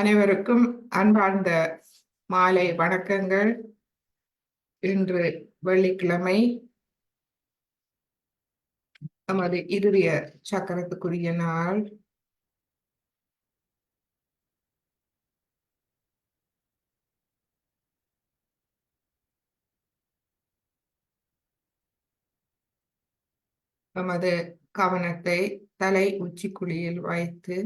அனைவருக்கும் அன்பார்ந்த மாலை வணக்கங்கள். இன்று வெள்ளிக்கிழமை, நமது இறுதிய சக்கரத்துக்குரிய நாள். நமது கவனத்தை தலை உச்சிக்குழியில் வைத்து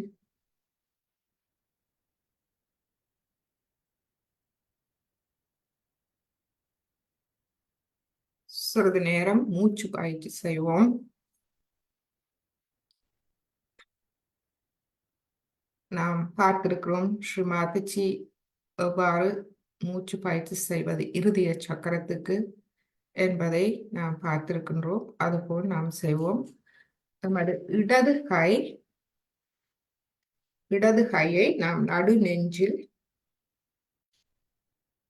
சிறிது நேரம் மூச்சு பயிற்சி செய்வோம். நாம் பார்த்திருக்கிறோம் ஸ்ரீமாதிஜி எவ்வாறு மூச்சு பயிற்சி செய்வது இறுதிய சக்கரத்துக்கு என்பதை நாம் பார்த்திருக்கின்றோம். அதுபோல் நாம் செய்வோம். நமது இடது கையை நாம் நடு நெஞ்சில்,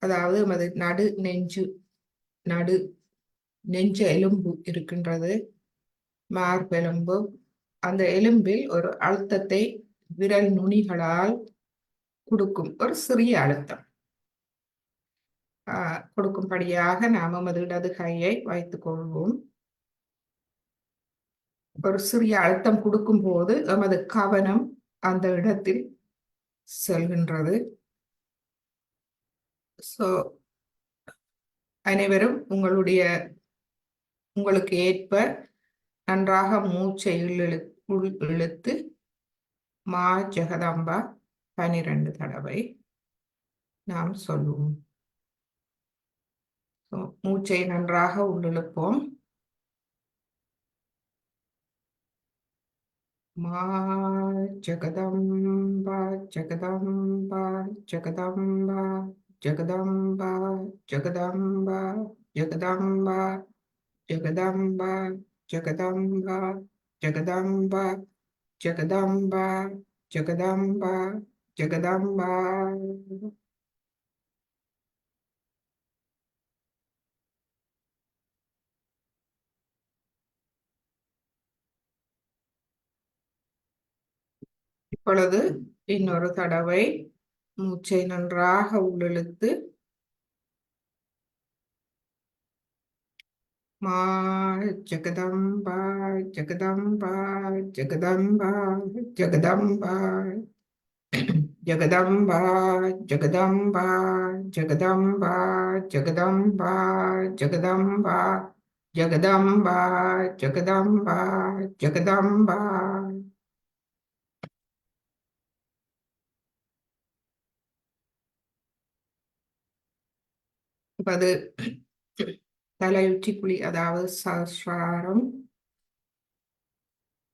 அதாவது நமது நடு நெஞ்சு எலும்பு இருக்கின்றது, மார்பெலும்பு. அந்த எலும்பில் ஒரு அழுத்தத்தை விரல் நுனிகளால் கொடுக்கும் ஒரு சிறிய அழுத்தம் கொடுக்கும்படியாக நாம் நமது இடது கையை வைத்துக் கொள்வோம். ஒரு சிறிய அழுத்தம் கொடுக்கும் போது நமது கவனம் அந்த இடத்தில் செல்கின்றது. அனைவரும் உங்களுக்கு ஏற்ப நன்றாக மூச்சை இழுத்து மா ஜெகதம்பா 12 தடவை நாம் சொல்லுவோம். மூச்சை நன்றாக உள்ளிழுப்போம். மா ஜெகதம்பா ஜெகதம்பா ஜெகதம்பா ஜெகதம்பா ஜெகதம்பா ஜெகதம்பா ஜெகதம்பா ஜெகதம்பா ஜெகதம்பா ஜெகதம்பா ஜெகதம்பா ஜெகதம்பா. இப்பொழுது இன்னொரு தடவை மூச்சை நன்றாக உள்ளிழுத்து மா ஜெகதம்பா ஜெகதம்பா ஜெகதம்பா ஜெகதம்பா ஜெகதம்பா ஜெகதம்பா ஜெகதம்பா ஜெகதம்பா ஜெகதம்பா ஜெகதம்பா ஜெகதம்பா ஜெகதம்பா. இப்போது தலையுச்சிக்குழி, அதாவது சஹஸ்ராரம்,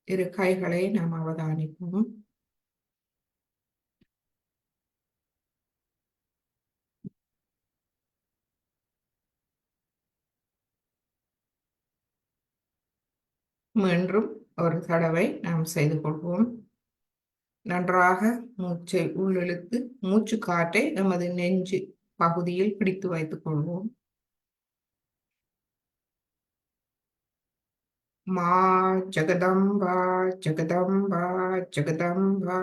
இரு கைகளை நாம் அவதானிப்போம். மீண்டும் ஒரு தடவை நாம் செய்து கொள்வோம். நன்றாக மூச்சை உள்ளிழுத்து மூச்சு காற்றை நமது நெஞ்சு பகுதியில் பிடித்து வைத்துக் கொள்வோம். மா ஜெகதம்பா ஜெகதம்பா ஜெகதம்பா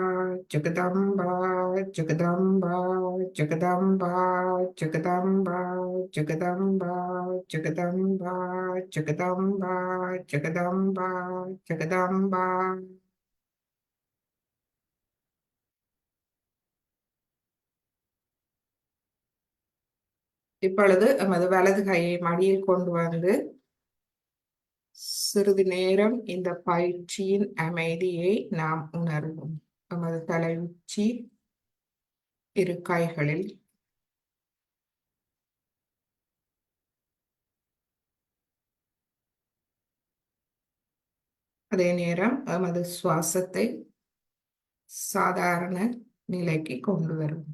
ஜெகதம்பா ஜெகதம்பா ஜெகதம்பா ஜெகதம்பா ஜெகதம்பா ஜெகதம்பா ஜெகதம்பா ஜெகதம்பா ஜெகதம்பா. இப்பொழுது நமது வலது கையை மடியில் கொண்டு வந்து சிறிது நேரம் இந்த பயிற்சியின் அமைதியை நாம் உணர்வோம். நமது தலை உச்சி, இரு கைகளில் அதே நேரம் நமது சுவாசத்தை சாதாரண நிலைக்கு கொண்டு வரும்.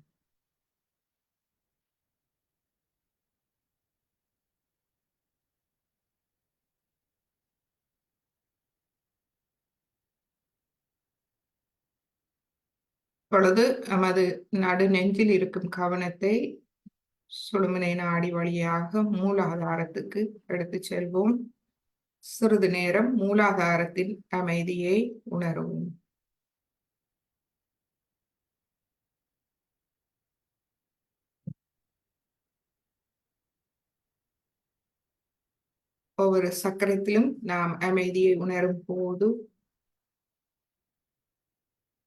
இப்பொழுது நமது நடு நெஞ்சில் இருக்கும் கவனத்தை சுழுமுனை நாடி வழியாக மூலாதாரத்துக்கு எடுத்து செல்வோம். சிறிது நேரம் மூலாதாரத்தின் அமைதியை உணருவோம். ஒவ்வொரு சக்கரத்திலும் நாம் அமைதியை உணரும் போது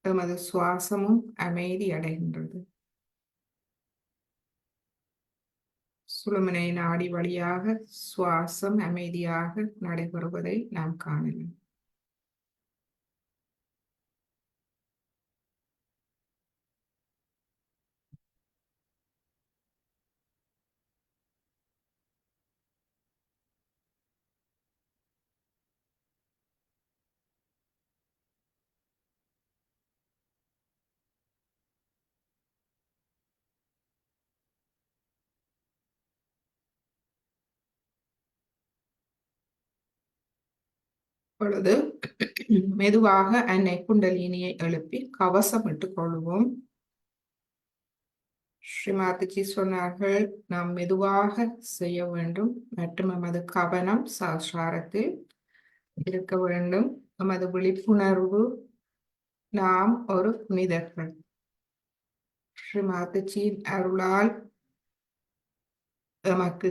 எமது சுவாசமும் அமைதி அடைகின்றது. சுழுமுனை நாடி வழியாக சுவாசம் அமைதியாக நடைபெறுவதை நாம் காணலாம். இப்பொழுது மெதுவாக அன்னை குண்டலினியை எழுப்பி கவசமிட்டுக் கொள்வோம். ஸ்ரீமாதிஜி சொன்னார்கள், நாம் மெதுவாக செய்ய வேண்டும் மற்றும் நமது கவனம் சஹஸ்ராரத்தில் இருக்க வேண்டும். நமது விழிப்புணர்வு, நாம் ஒரு புனிதர்கள். ஸ்ரீமாதிஜியின் அருளால் நமக்கு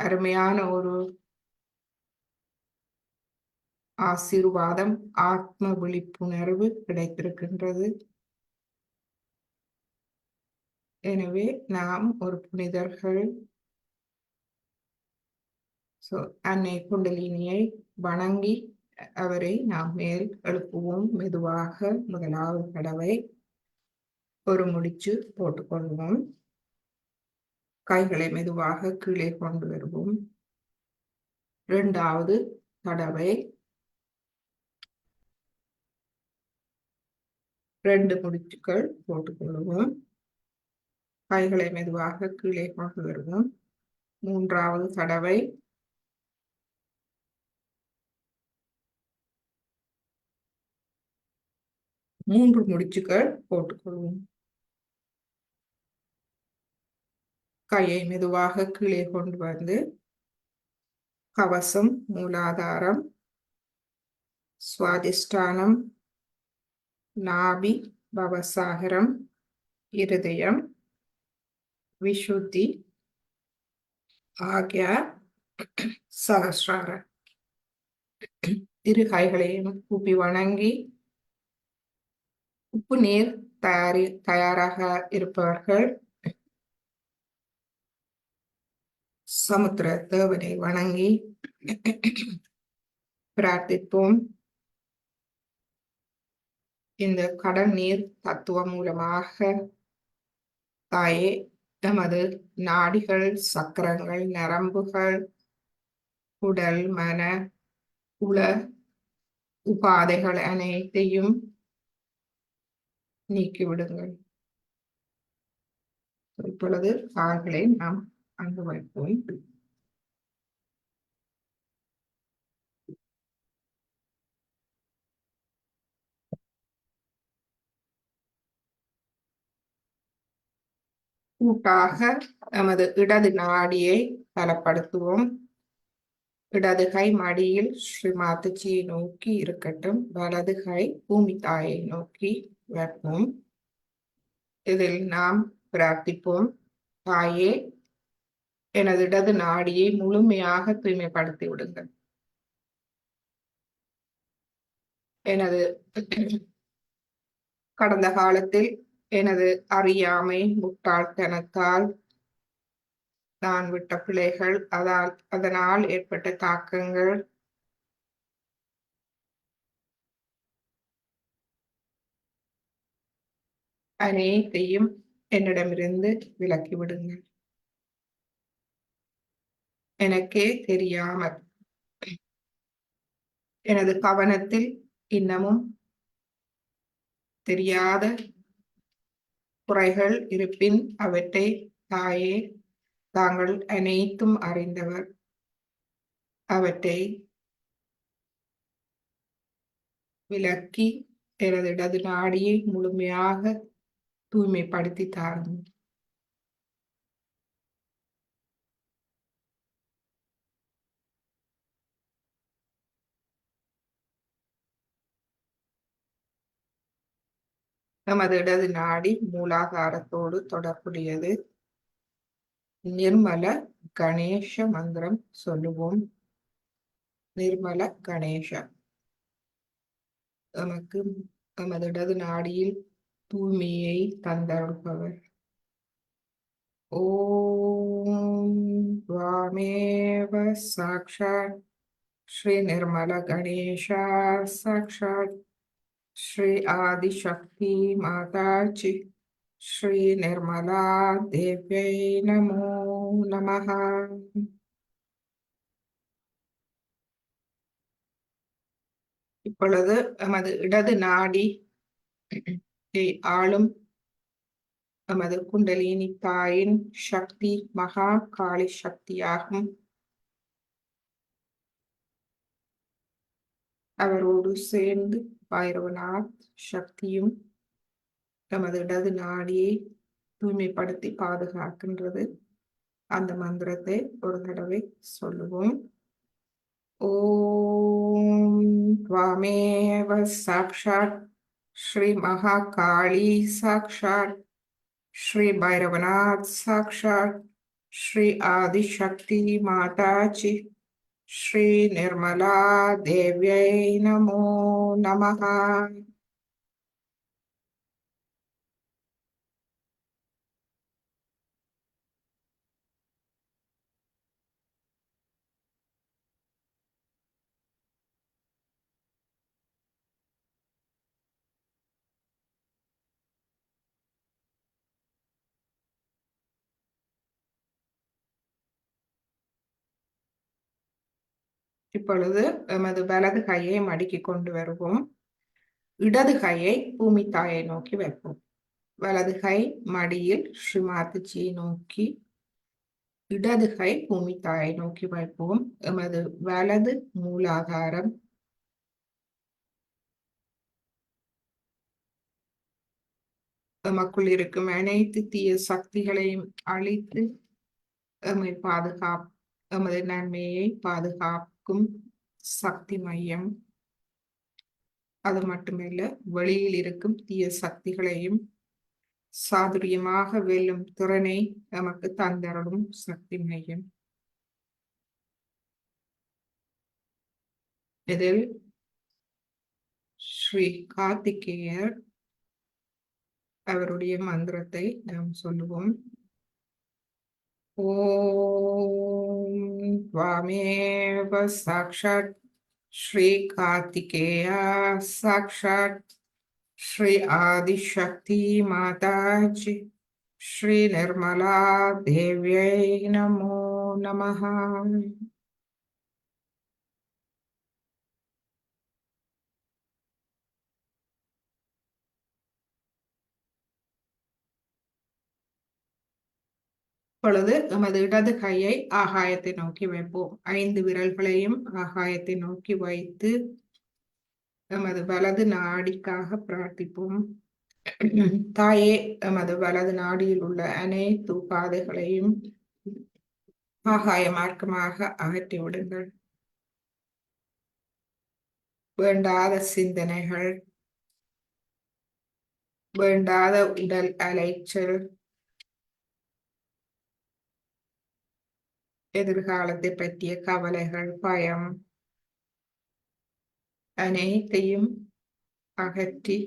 அருமையான ஒரு ஆசீர்வாதம், ஆத்ம விழிப்புணர்வு கிடைத்திருக்கின்றது. எனவே நாம் ஒரு புனிதர்கள். அன்னை குண்டலினியை வணங்கி அவரை நாம் மேல் எழுப்புவோம். மெதுவாக முதலாவது தடவை ஒரு முடிச்சு போட்டுக்கொள்வோம். கைகளை மெதுவாக கீழே கொண்டு வருவோம். இரண்டாவது தடவை 2 முடிச்சுக்கள் போட்டுக்கொள்வோம். கைகளை மெதுவாக கீழே கொண்டு வருவோம். மூன்றாவது தடவை 3 முடிச்சுக்கள் போட்டுக்கொள்வோம். கையை மெதுவாக கீழே கொண்டு வந்து கவசம், மூலாதாரம், சுவாதிஷ்டானம், நாபி, பவசாகரம், இருதயம், விஷுத்தி, ஆக்யா, சஹஸ்ரார. இரு கைகளையும் கூப்பி வணங்கி உப்பு நீர் தயாராக இருப்பவர்கள் சமுத்திர தேவனை வணங்கி பிரார்த்திப்போம். இந்த கடல் நீர் தத்துவம் மூலமாக தாயே, நமது நாடிகள், சக்கரங்கள், நரம்புகள், உடல், மன, உள உபாதைகள் அனைத்தையும் நீக்கிவிடுங்கள். இப்பொழுது கால்களை நாம் அங்கு வைப்போம். கூட்டாக நமது இடது நாடியை பலப்படுத்துவோம். இடது கை மடியில் ஸ்ரீமாதிஜியை நோக்கி இருக்கட்டும். வலது கை பூமி தாயை நோக்கி வைப்போம். இதில் நாம் பிரார்த்திப்போம். தாயே, எனது இடது நாடியை முழுமையாக தூய்மைப்படுத்தி விடுங்கள். எனது கடந்த காலத்தில் எனது அறியாமை, முட்டாள்தனத்தால் நான் விட்ட பிழைகள், அதனால் ஏற்பட்ட தாக்கங்கள் அனைத்தையும் என்னிடமிருந்து விலக்கி விடுங்கள். எனக்கே தெரியாமல் எனது கவனத்தில் இன்னமும் தெரியாத குறைகள் இருப்பின் அவற்றை தாயே, தாங்கள் அனைத்தும் அறிந்தவர், அவற்றை விலக்கி எனது இடது நாடியை முழுமையாக தூய்மைப்படுத்தி தாருங்கள். நமது இடது நாடி மூலாதாரத்தோடு தொடர்புடையது. நிர்மல கணேச மந்திரம் சொல்லுவோம். நிர்மல கணேச. எமக்கு எமது இடது நாடியில் தூய்மையை தந்தருள்பவர். ஓம் வாமேவ சாக்ஷாத் ஸ்ரீ நிர்மல கணேஷா சாக்ஷாத் ஸ்ரீ ஆதிசக்தி மாதாஜி ஸ்ரீ நிர்மலா தேவ்யை நமோ நமஹ. இப்பொழுது எமது இடது நாடி ஆளும் எமது குண்டலினி தாயின் சக்தி மகா காளி சக்தியாகும். அவரோடு சேர்ந்து பைரவநாத் சக்தியும் எமது இடது நாடியை தூய்மைப்படுத்தி பாதுகாக்கின்றது. அந்த மந்திரத்தை ஒரு தடவை சொல்லுவோம். ஓம் வாமேவ சாக்ஷாத் ஸ்ரீ மகா காளி சாக்ஷாத் ஸ்ரீ பைரவநாத் சாக்ஷாத் ஸ்ரீ ஆதிசக்தி மாதாஜி ஸ்ரீ நிர்மலா தேவ்யை நமோ நமஹ. இப்பொழுது எமது வலது கையை மடக்கிக் கொண்டு வருவோம். இடது கையை பூமி தாயை நோக்கி வைப்போம். வலது கை மடியில் ஸ்ரீமாத்திஜியை நோக்கி, இடது கை பூமி தாயை நோக்கி வைப்போம். எமது வலது மூலாதாரம் எமக்குள் இருக்கும் அனைத்து தீய சக்திகளையும் அழித்து எம்மை எமது நன்மையை பாதுகாக்கும் சக்தி மையம். அது மட்டுமல்ல, வெளியில் இருக்கும் தீய சக்திகளையும் சாதுரியமாக வெல்லும் திறனை நமக்கு தந்தருளும் சக்தி மையம். இதில் ஸ்ரீ கார்த்திகேயர் அவருடைய மந்திரத்தை நாம் சொல்லுவோம். ஓம் வாமேவ சாக்ஷாத் ஸ்ரீ கார்த்திகேயா சாக்ஷாத் ஸ்ரீ ஆதிசக்தி மாதாஜி ஸ்ரீ நிர்மலா தேவ்யை நமோ நமஹ. இப்பொழுது எமது இடது கையை ஆகாயத்தை நோக்கி வைப்போம். 5 விரல்களையும் ஆகாயத்தை நோக்கி வைத்து எமது வலது நாடிக்காக பிரார்த்திப்போம். தாயே, எமது வலது நாடியில் உள்ள அனைத்து உபாதைகளையும் ஆகாய மார்க்கமாக அகற்றி விடுங்கள். வேண்டாத சிந்தனைகள், வேண்டாத உடல் அலைச்சல், எதிர்காலத்தை பற்றிய கவலைகள், பயம் அனைத்தையும் அகற்றி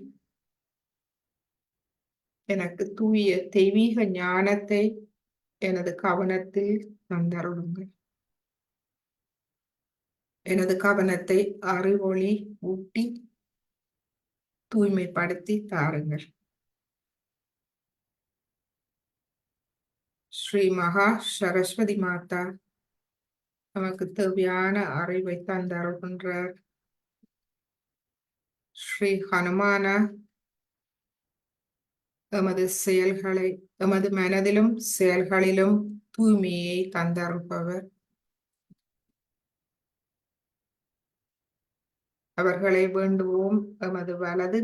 எனக்கு தூய தெய்வீக ஞானத்தை எனது கவனத்தில் தந்தருளுங்கள். எனது கவனத்தை அறிவொளி ஊட்டி தூய்மைப்படுத்தி தாருங்கள். ஸ்ரீ மகா சரஸ்வதி மாதா நமக்கு தேவையான அறிவை தந்தருகின்றார். ஸ்ரீ ஹனுமான எமது செயல்களை, எமது மனதிலும் செயல்களிலும் தூய்மையை தந்தருள்பவர். அவர்களை வேண்டுவோம். எமது வலது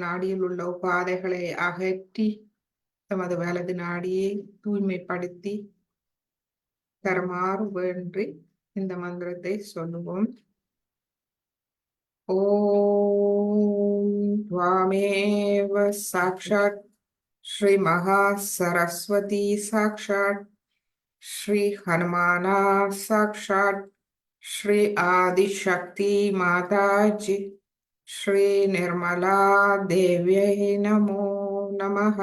நாடியில் உள்ள உபாதைகளை அகற்றி எமது வலது நாடியை தூய்மைப்படுத்தி தருமாறு வேண்டி இந்த மந்திரத்தை சொல்லுவோம். ஓம் வாமேவ சாக்ஷாத் श्री महासरस्वती साक्षात् श्री हनुमाना साक्षात् श्री आदिशक्ति माताजी श्री निर्मला देव्यै नमो नमः.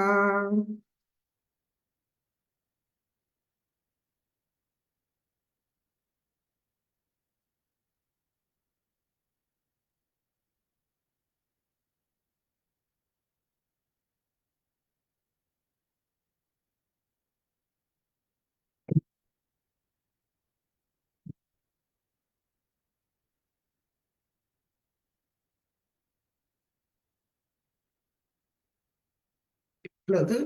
இப்பொழுது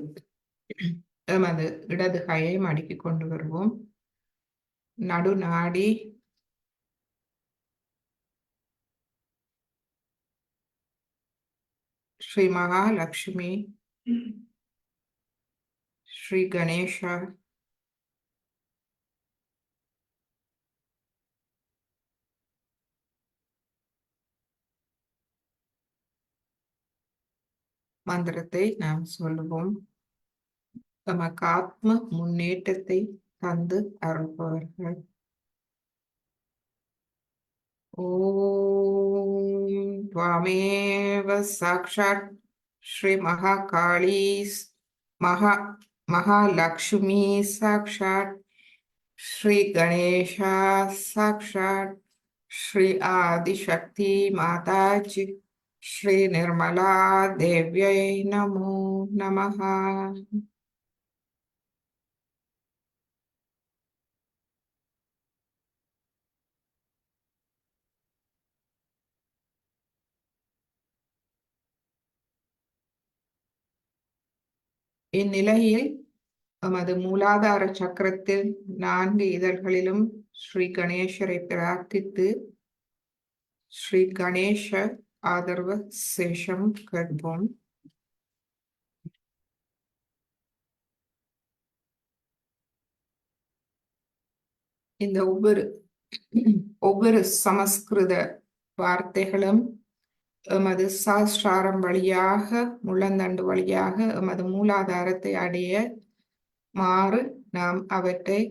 எமது இடது கையை மடக்கி கொண்டு வருவோம். நடுநாடி ஸ்ரீ மகாலட்சுமி, ஸ்ரீ கணேஷா, மந்திரத்தை நாம் சொல்லுவோம். நமக்கு ஆத்ம முன்னேற்றத்தை தந்து அருள்பவர்கள். ஓம் त्वमेव साक्षात् श्री महाकाली महालक्ष्मी साक्षात् श्री गणेशा साक्षात् श्री आदिशक्ति माताजी श्री निर्मला देव्यै नमो नमः. இந்நிலையில் நமது மூலாதார சக்கரத்தில் 4 இதழ்களிலும் ஸ்ரீ கணேசரை பிரார்த்தித்து ஸ்ரீ கணேச ஆதர்வ சேஷம் கேட்போம். இந்த ஒவ்வொரு சமஸ்கிருத வார்த்தைகளும் எமது சாஸ்திராரம் வழியாக, முள்ளந்தண்டு வழியாக எமது மூலாதாரத்தை அடைய மாறு நாம் அவற்றை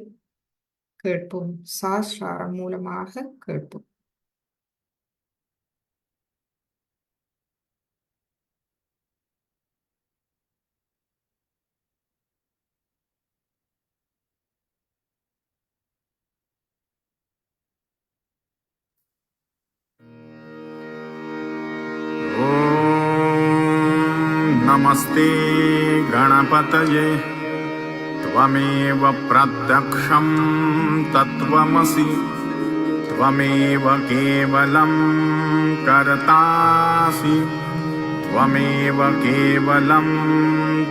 கேட்போம். சாஸ்திராரம் மூலமாக கேட்போம். नमस्ते गणपतये त्वमेव प्रत्यक्षं तत्त्वमसि त्वमेव केवलं कर्तासि त्वमेव केवलं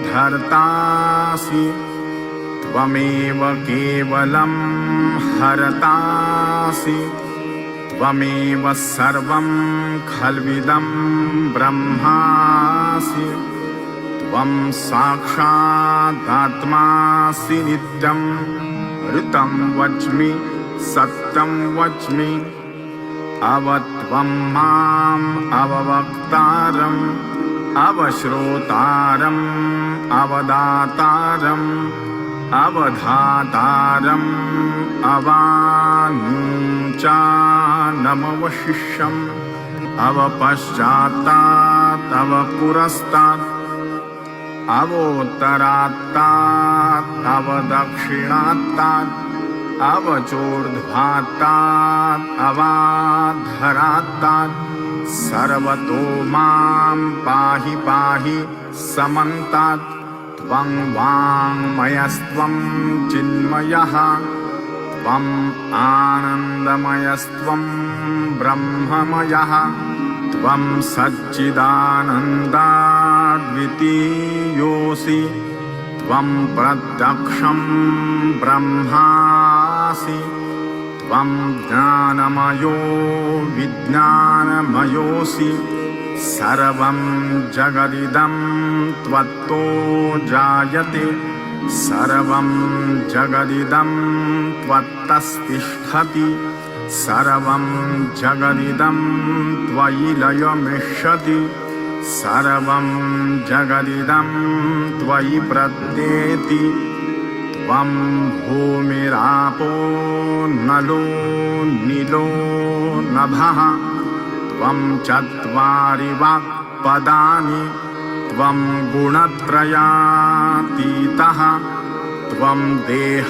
धर्तासि त्वमेव केवलं हरतासि त्वमेव सर्वं खल्विदं ब्रह्मासि त्वं साक्षादात्मासि नित्यं ऋतं वच्मि सत्यं वच्मि अवत्वं माम् अववक्तारम् अवश्रोतारम् अवदातारम् अवधातारम् अवानुचानमवशिष्यम् अवपश्चात्तात् अवपुरस्तात् अवोत्तरात्तात् अवदक्षिणात्तात् अवचोर्ध्वात्तात् अवाधरात्तात् सर्वतो मां पाहि पाहि समन्तात् त्वं वाङ्मयस्त्वं चिन्मयः त्वम् आनन्दमयस्त्वं ब्रह्ममयः त्वं सच्चिदानन्दाद्वितीयोऽसि त्वं प्रत्यक्षं ब्रह्मासि त्वं ज्ञानमयो विज्ञानमयोऽसि सर्वं जगदिदं त्वत्तो जायते सर्वं जगदिदं त्वत्तस्तिष्ठति सर्वं जगदिदं त्वयि लयमिष्यति सर्वं जगदिदं त्वयि प्रत्येति त्वं भूमिरापो नलो नीलो नभः त्वं चत्वारि वाक्पदानि त्वं गुणत्रयातीतः त्वं देहत्रयातीतः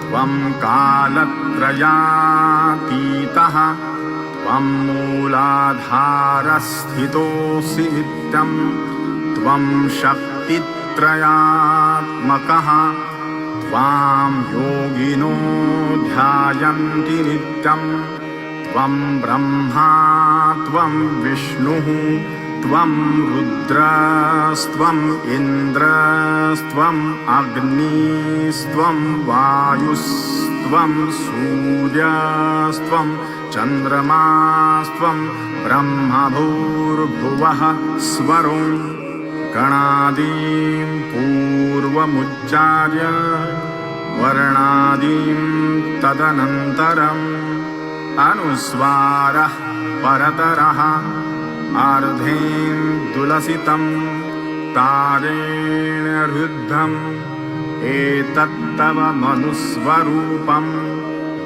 त्वं कालत्रयातीतः त्वं मूलाधारस्थितोऽसि नित्यं त्वं शक्तित्रयात्मकः त्वां योगिनो ध्यायन्ति नित्यं त्वं ब्रह्मा त्वं विष्णुः त्वं रुद्रस्त्वम् इन्द्रस्त्वम् अग्निस्त्वं वायुस्त्वं सूर्यस्त्वं चन्द्रमास्त्वं ब्रह्मभूर्भुवः स्वरो गणादीं पूर्वमुच्चार्य वर्णादीं तदनन्तरम् अनुस्वारः परतरः अर्धेन्दुलसितं तारेण रुद्धम् एतत्तव मनुस्वरूपं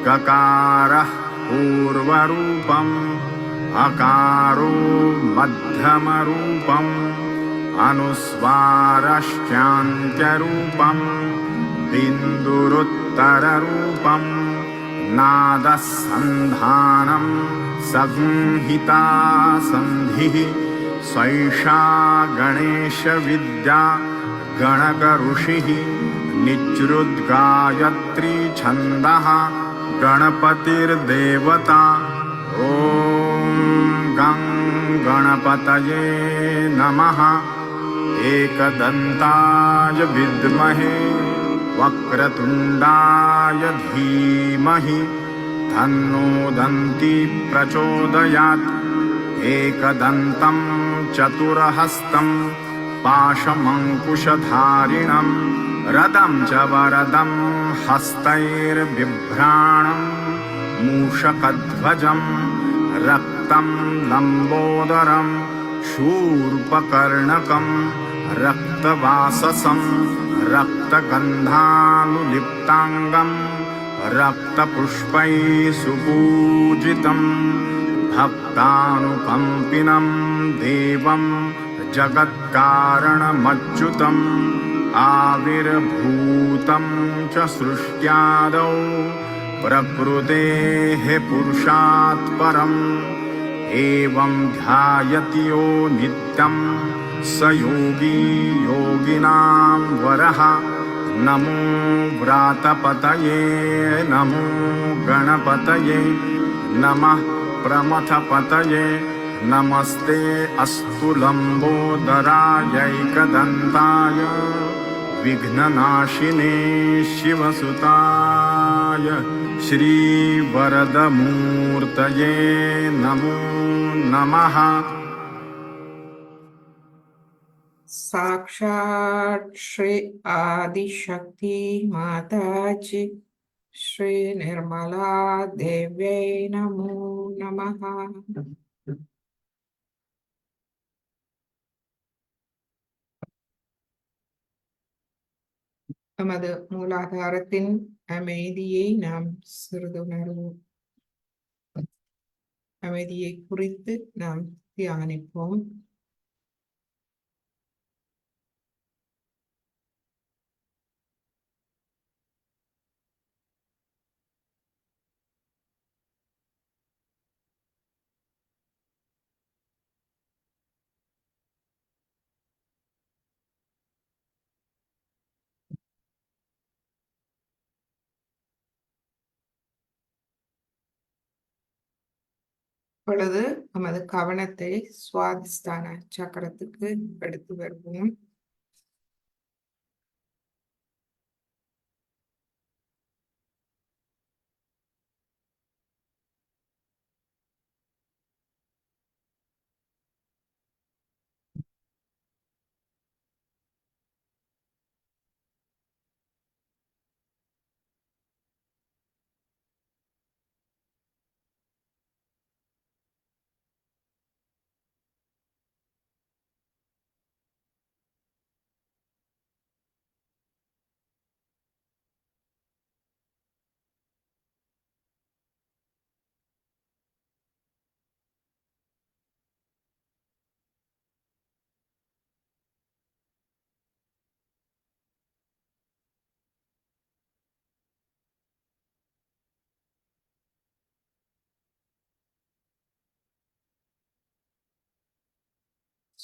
गकारः पूर्वरूपम् अकारो मध्यमरूपम् अनुस्वारश्चान्त्यरूपम् बिन्दुरुत्तररूपम् नादः सन्धानं संहिता सन्धिः स्वैषा गणेशविद्या गणकऋषिः निजृद्गायत्री छन्दः गणपतिर्देवता ॐ गं गणपतये नमः एकदन्ताय विद्महे वक्रतुण्डाय धीमहि तन्नो दन्ती प्रचोदयात् एकदन्तं चतुरहस्तं पाशमङ्कुशधारिणं रदं च वरदं हस्तैर्बिभ्राणं मूषकध्वजं रक्तं लम्बोदरं शूर्पकर्णकं रक्तवाससं रक्तगन्धानुलिप्ताङ्गं रक्तपुष्पैः सुपूजितं भक्तानुकम्पिनं देवं जगत्कारणमच्युतम् आविर्भूतं च सृष्ट्यादौ प्रकृतेः पुरुषात् परम् एवं ध्यायति यो नित्यं स योगी योगिनां वरः नमो व्रातपतये नमो गणपतये नमः प्रमथपतये नमस्ते अस्तु लम्बोदरायैकदन्ताय विघ्ननाशिने शिवसुताय श्रीवरदमूर्तये नमो नमः। साक्षात् श्री आदिशक्ति माताजी श्री निर्मला देव्यै नमो नमः। நமது மூலாதாரத்தின் அமைதியை நாம் சிறிதுணர்வோம். அமைதியை குறித்து நாம் தியானிப்போம். இப்பொழுது நமது கவனத்தை சுவாதிஷ்டான சக்கரத்துக்கு எடுத்து வருவோம்.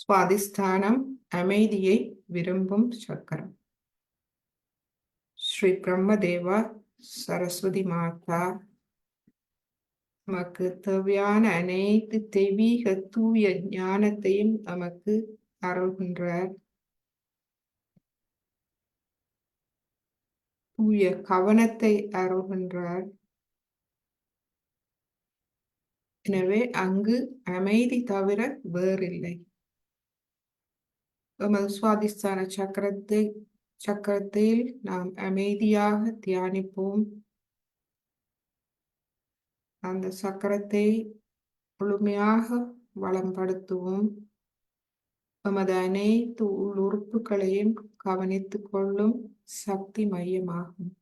சுவாதிஷ்டானம் அமைதியை விரும்பும் சக்கரம். ஸ்ரீ பிரம்மதேவா சரஸ்வதி மாதா நமக்கு தேவையான அனைத்து தெய்வீக தூய ஞானத்தையும் நமக்கு அருள்கின்றார். தூய கவனத்தை அருள்கின்றார். எனவே அங்கு அமைதி தவிர வேறில்லை. நமது சுவாதிஷ்டான சக்கரத்தில் நாம் அமைதியாக தியானிப்போம். அந்த சக்கரத்தை முழுமையாக வளம்படுத்துவோம். நமது அனைத்து உறுப்புகளையும் கவனித்துக் கொள்ளும் சக்தி மையமாகும்.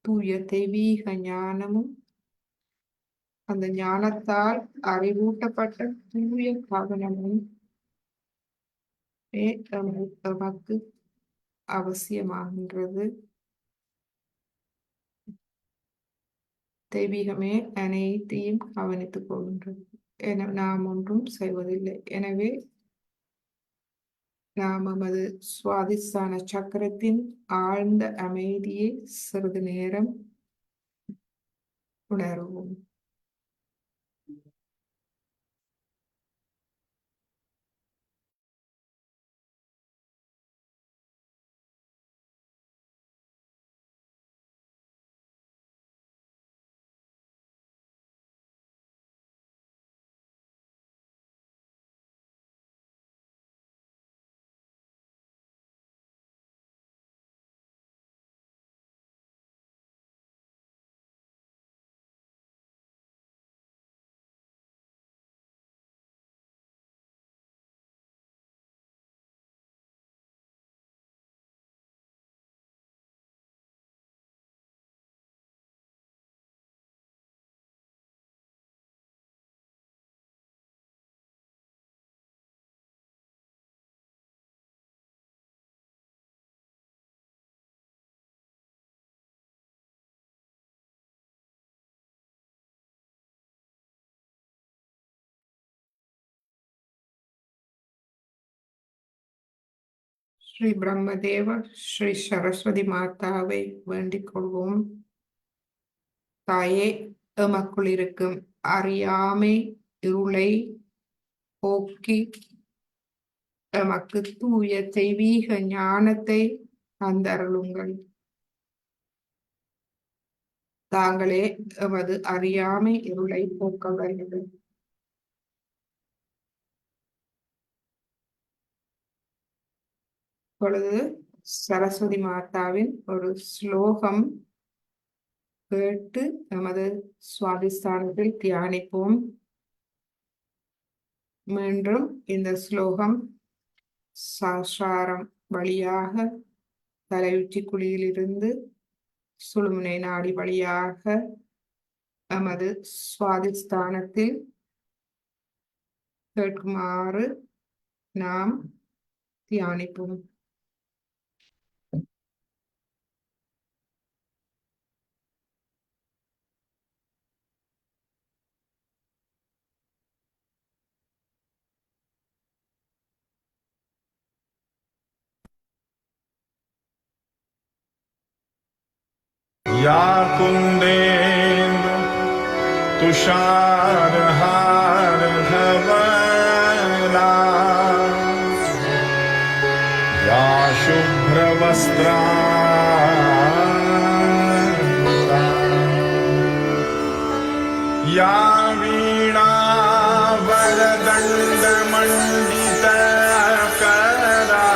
தூய தெய்வீக ஞானமும் அந்த ஞானத்தால் அறிவூட்டப்பட்ட தூய கவனமும் நமக்கு அவசியமாகின்றது. தெய்வீகமே அனைத்தையும் கவனித்துக் கொள்கின்றது. நாம் ஒன்றும் செய்வதில்லை. எனவே நாம் நமது சுவாதிஷ்டான சக்கரத்தின் ஆழ்ந்த அமைதியை சிறிது நேரம் உணர்வோம். ஸ்ரீ பிரம்மதேவ ஸ்ரீ சரஸ்வதி மாதாவை வேண்டிக் கொள்வோம். தாயே, எமக்குள் இருக்கும் அறியாமை இருளை போக்கி எமக்கு தூய தெய்வீக ஞானத்தை தந்தருளுங்கள். தாங்களே எமது அறியாமை இருளை போக்க வேண்டும். இப்பொழுது சரஸ்வதி மாதாவின் ஒரு ஸ்லோகம் கேட்டு நமது சுவாதிஷ்டானத்தில் தியானிப்போம். மீண்டும் இந்த ஸ்லோகம் சாஸ்திரம் வழியாக தலையுச்சி குழியிலிருந்து சுழுமுனை நாடி வழியாக நமது சுவாதிஷ்டானத்தில் கேட்குமாறு நாம் தியானிப்போம். या कुन्देन्दु तुषारहारधवला या शुभ्रवस्त्रांता या वीणा वरदण्डमण्डितकरा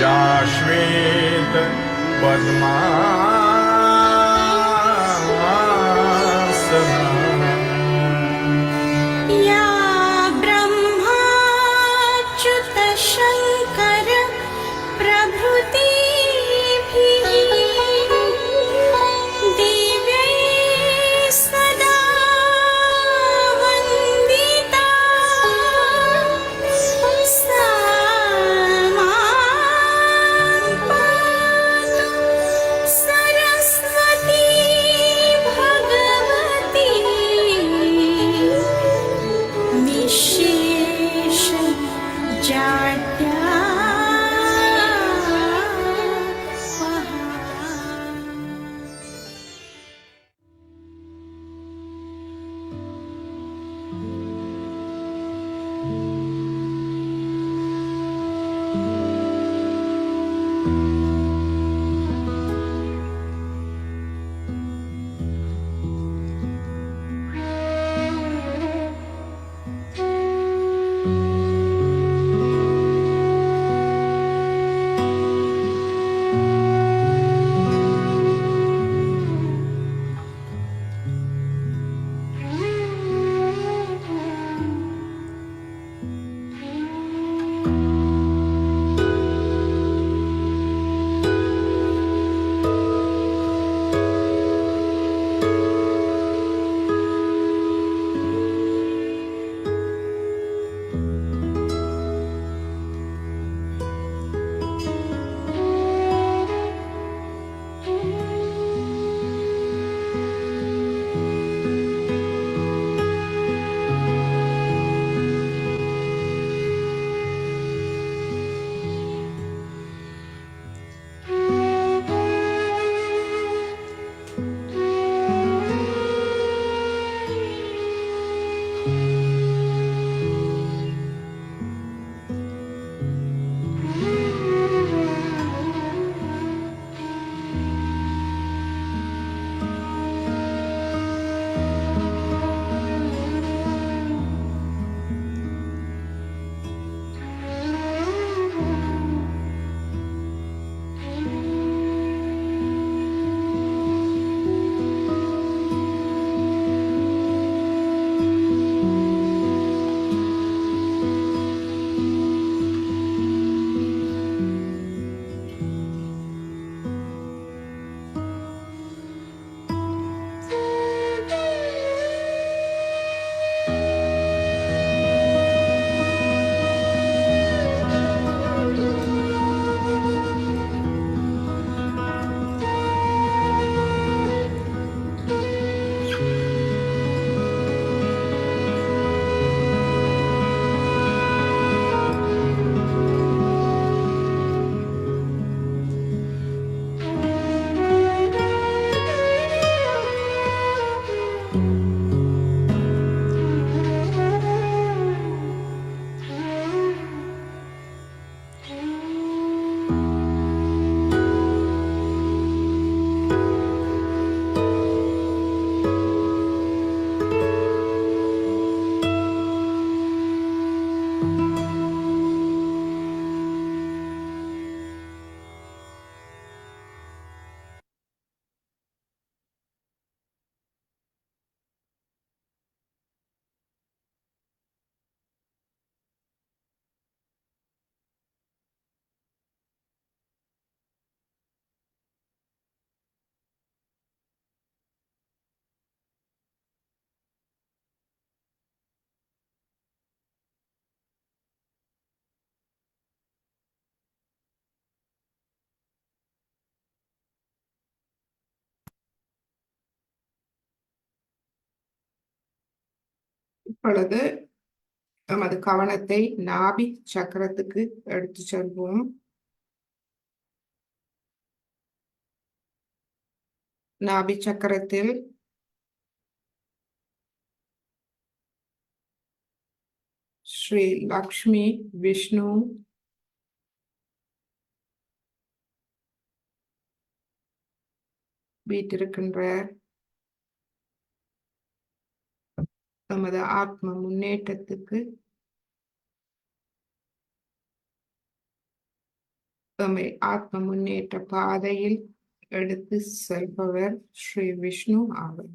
या श्वेत पद्मासना या ब्रह्माच्युत शङ्कर प्रभृतिभिः दिव्यैः सदा वन्दिता सा मां पातु सरस्वती भगवती இப்பொழுது நமது கவனத்தை நாபி சக்கரத்துக்கு எடுத்து செல்வோம். நாபி சக்கரத்தில் ஸ்ரீ லக்ஷ்மி விஷ்ணு வீற்றிருக்கின்றார். நமது ஆத்ம முன்னேற்றத்துக்கு நம்மை ஆத்ம முன்னேற்ற பாதையில் எடுத்து செல்பவர் ஸ்ரீ விஷ்ணு ஆவர்.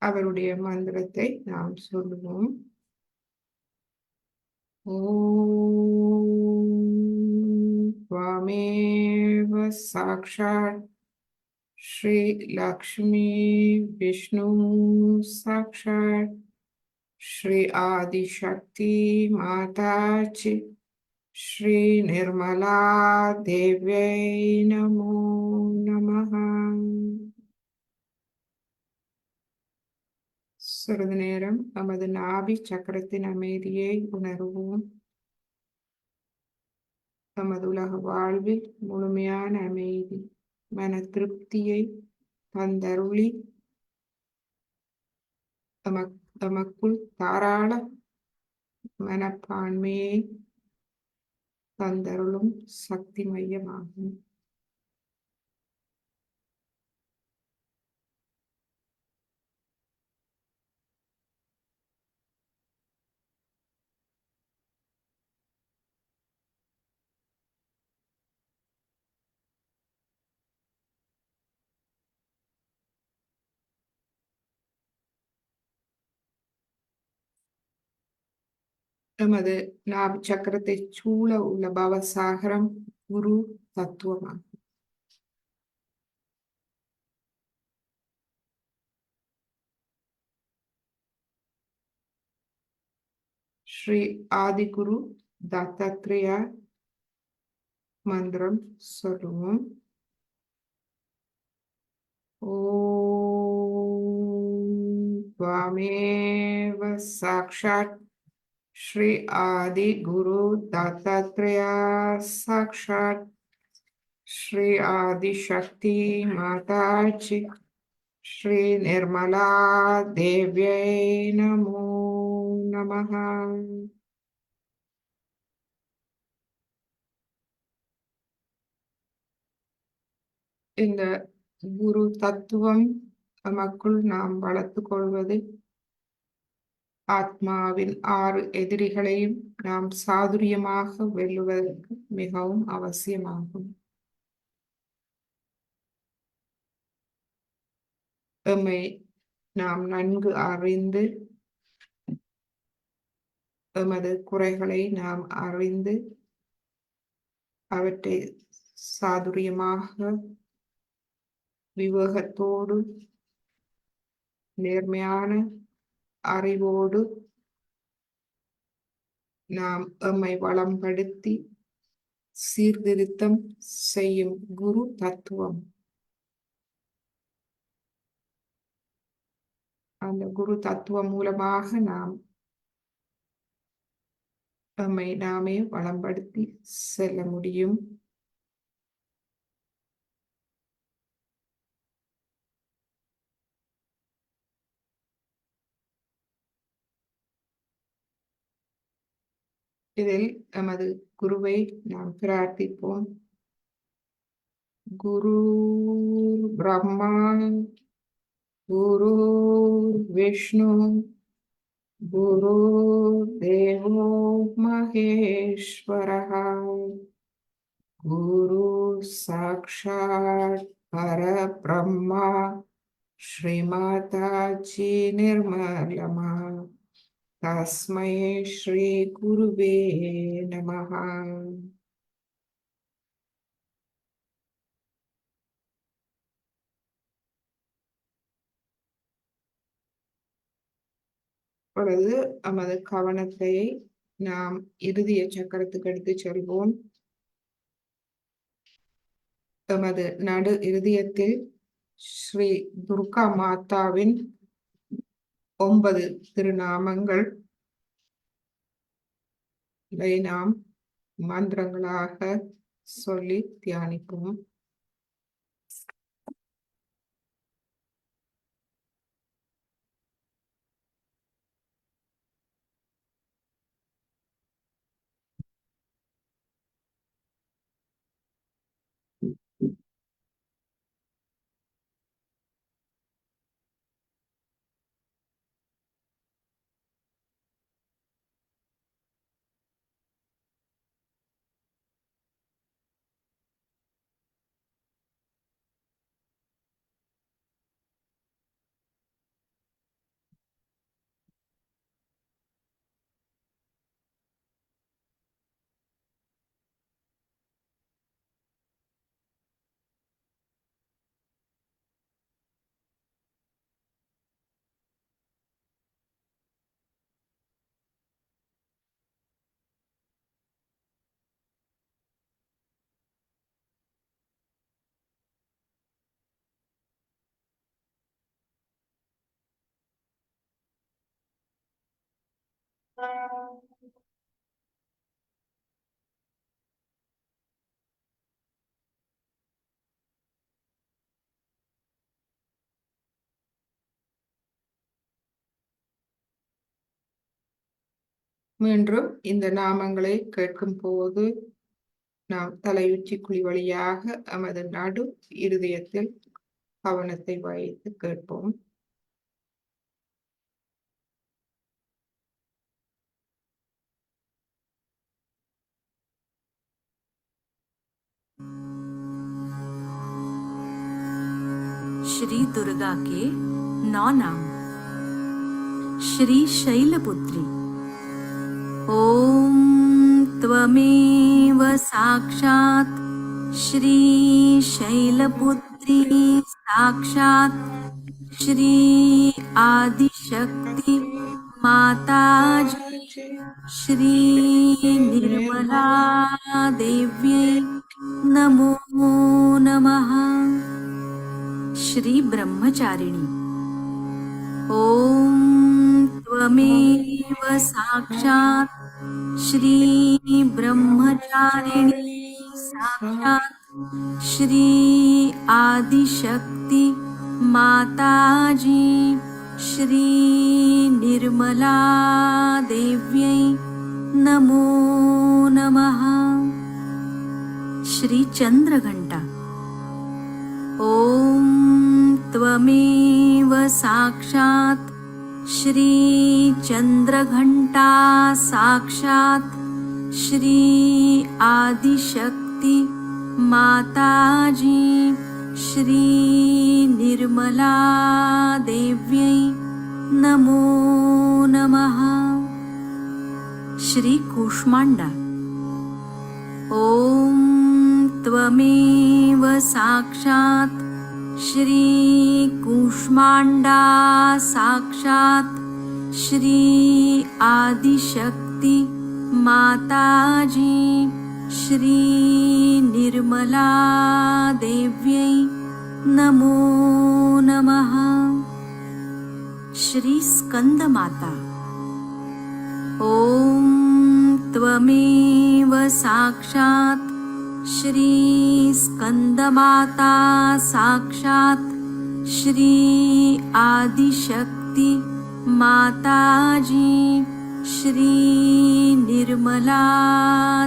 அவருடைய மந்திரத்தை நாம் சொல்லுவோம். ஓம் त्वमेव साक्षात् श्री लक्ष्मी विष्णु साक्षात् श्री आदिशक्ति माता च श्री निर्मला देव्यै नमो नमः. சிறிது நேரம் நமது நாபி சக்கரத்தின் அமைதியை உணர்வோம். நமது உலக வாழ்வில் முழுமையான அமைதி, மன திருப்தியை தந்தருளி நமக்குள் தாராள மனப்பான்மையை தந்தருளும் சக்தி மையமாகும். நமது நாபி சக்கரத்தை சூழ உள்ள பவசாகரம் குரு தத்துவமாகும். ஸ்ரீ ஆதிகுரு தத்தாத்ரேயா மந்திரம் சொல்லுவோம். ஓம் त्वमेव साक्षात् श्री आदि गुरु दत्तात्रेया साक्षात् श्री आदि शक्ति माता च श्री निर्मला देव्यै नमो नमः. இந்த குரு தத்துவம் நமக்குள் நாம் வளர்த்துக் கொள்வது ஆத்மாவின் 6 எதிரிகளையும் நாம் சாதுரியமாக வெல்லுவதற்கு மிகவும் அவசியமாகும். எம்மை நாம் நன்கு அறிந்து எமது குறைகளை நாம் அறிந்து அவற்றை சாதுரியமாக விவேகத்தோடு நேர்மையான அறிவோடு நாம் எம்மை வளம்படுத்தி சீர்திருத்தம் செய்யும் குரு தத்துவம். அந்த குரு தத்துவம் மூலமாக நாம் எம்மை நாமே வளம்படுத்தி செல்ல முடியும். இதில் எமது குருவை நாம் பிரார்த்திப்போம். குரு பிரம்மா குரு விஷ்ணு குரு தேவோ மகேஸ்வரः குரு சாக்ஷாத் பரபிரம்மா ஸ்ரீமாதாஜி நிர்மலமா தஸ்மை ஸ்ரீ குருவே நமः. இப்பொழுது நமது கவனத்தை நாம் இறுதிய சக்கரத்துக்கு எடுத்து செல்வோம். எமது நடு இருதயத்தில் ஸ்ரீ துர்கா மாதாவின் 9 திருநாமங்கள் நாம் மந்திரங்களாக சொல்லி தியானிப்போம். மீண்டும் இந்த நாமங்களை கேட்கும் போது நாம் தலையுச்சி குழி வழியாக நமது நடு இருதயத்தில் கவனத்தை வைத்து கேட்போம். श्री दुर्गा के 9 नाम। श्री शैलपुत्री। ओम त्वमेव साक्षात् श्री शैलपुत्री साक्षात् श्री आदिशक्ति माताजी श्री निर्मला देव्यै नमो नमः। श्री ब्रह्मचारिणी। ओम त्वमेव साक्षात् श्री ब्रह्मचारिणी साक्षात् श्री आदिशक्ति माताजी श्री निर्मला देव्यै नमो नमः। श्री चंद्रघंटा। ओम त्वमेव साक्षात् श्री चंद्रघंटा साक्षात् श्री आदिशक्ति माताजी श्री निर्मला देव्यै नमो नमः। श्री कूष्मांडा। ओम त्वमेव साक्षात् श्री कूष्मांडा साक्षात् श्री आदिशक्ति माताजी श्री निर्मला देव्यै नमो नमः। श्री स्कंदमाता। ओम त्वमेव साक्षात् श्री स्कंदमाता साक्षात् श्री आदिशक्ति माताजी श्री निर्मला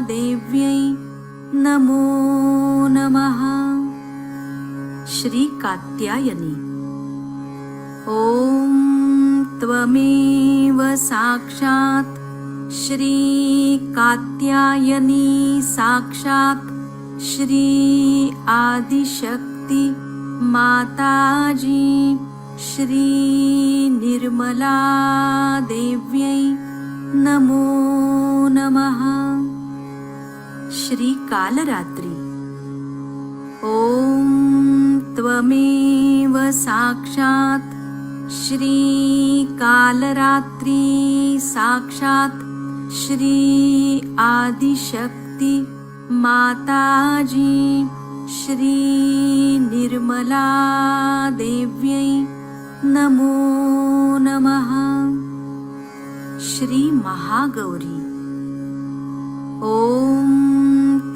देव्यै नमो नमः। श्री कात्यायनी। ओम त्वमेव साक्षात् श्री कात्यायनी साक्षात् श्री आदिशक्ति माताजी श्री निर्मला देव्यै नमो नमः। श्री कालरात्रि। ओम त्वमेव साक्षात् श्री कालरात्रि साक्षात् श्री आदिशक्ति माताजी श्रीनिर्मला देव्यै नमो नमः। श्रीमहागौरी ॐ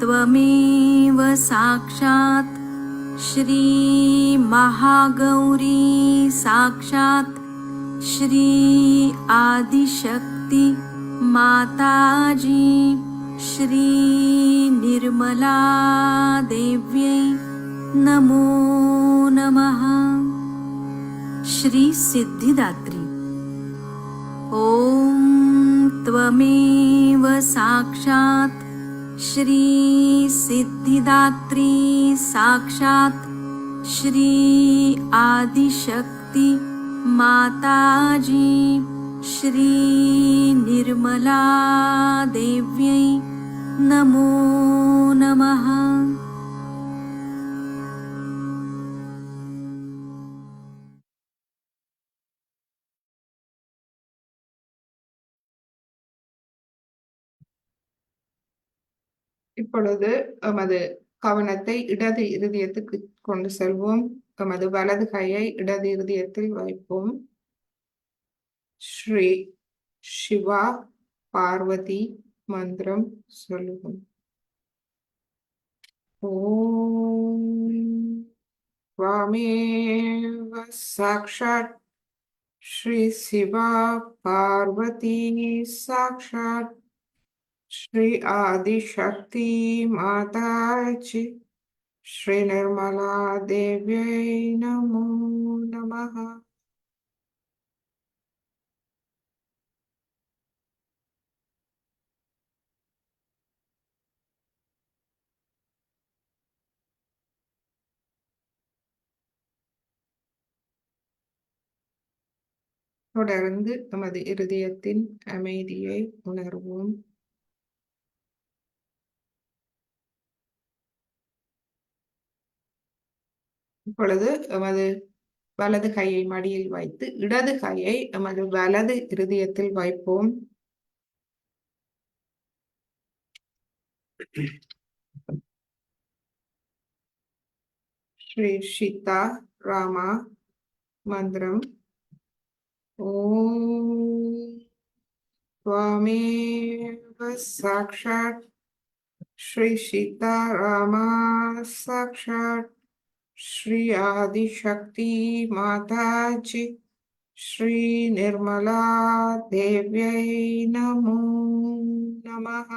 त्वमेव साक्षात् श्रीमहागौरी साक्षात् श्री आदिशक्ति माताजी श्री निर्मला देव्यै नमो नमः। श्री सिद्धिदात्री ॐ त्वमेव साक्षात् श्री सिद्धिदात्री साक्षात् श्री आदिशक्ति माताजी श्री निर्मला देव्यै नमो नमः। இப்பொழுது எமது கவனத்தை இடது இருதயத்துக்கு கொண்டு செல்வோம். எமது வலது கையை இடது இருதயத்தில் வைப்போம். ஸ்ரீ சிவா பார்வதி மந்திரம் சொல்லுவோம். ஓம் त्वमेव साक्षात् श्री शिवा पार्वती साक्षात् श्री आदिशक्ति माताजी श्री निर्मला देव्यै नमो नमः। தொடர்ந்து நமது இருதயத்தின் அமைதியை உணர்வோம். இப்பொழுது எமது வலது கையை மடியில் வைத்து இடது கையை எமது வலது இருதயத்தில் வைப்போம். ஸ்ரீ சீதா ராமா மந்திரம். ஓம் त्वमेव साक्षात् श्री सीता रामा साक्षात् श्री आदिशक्ति माताजी श्री निर्मला देव्यै नमो नमः।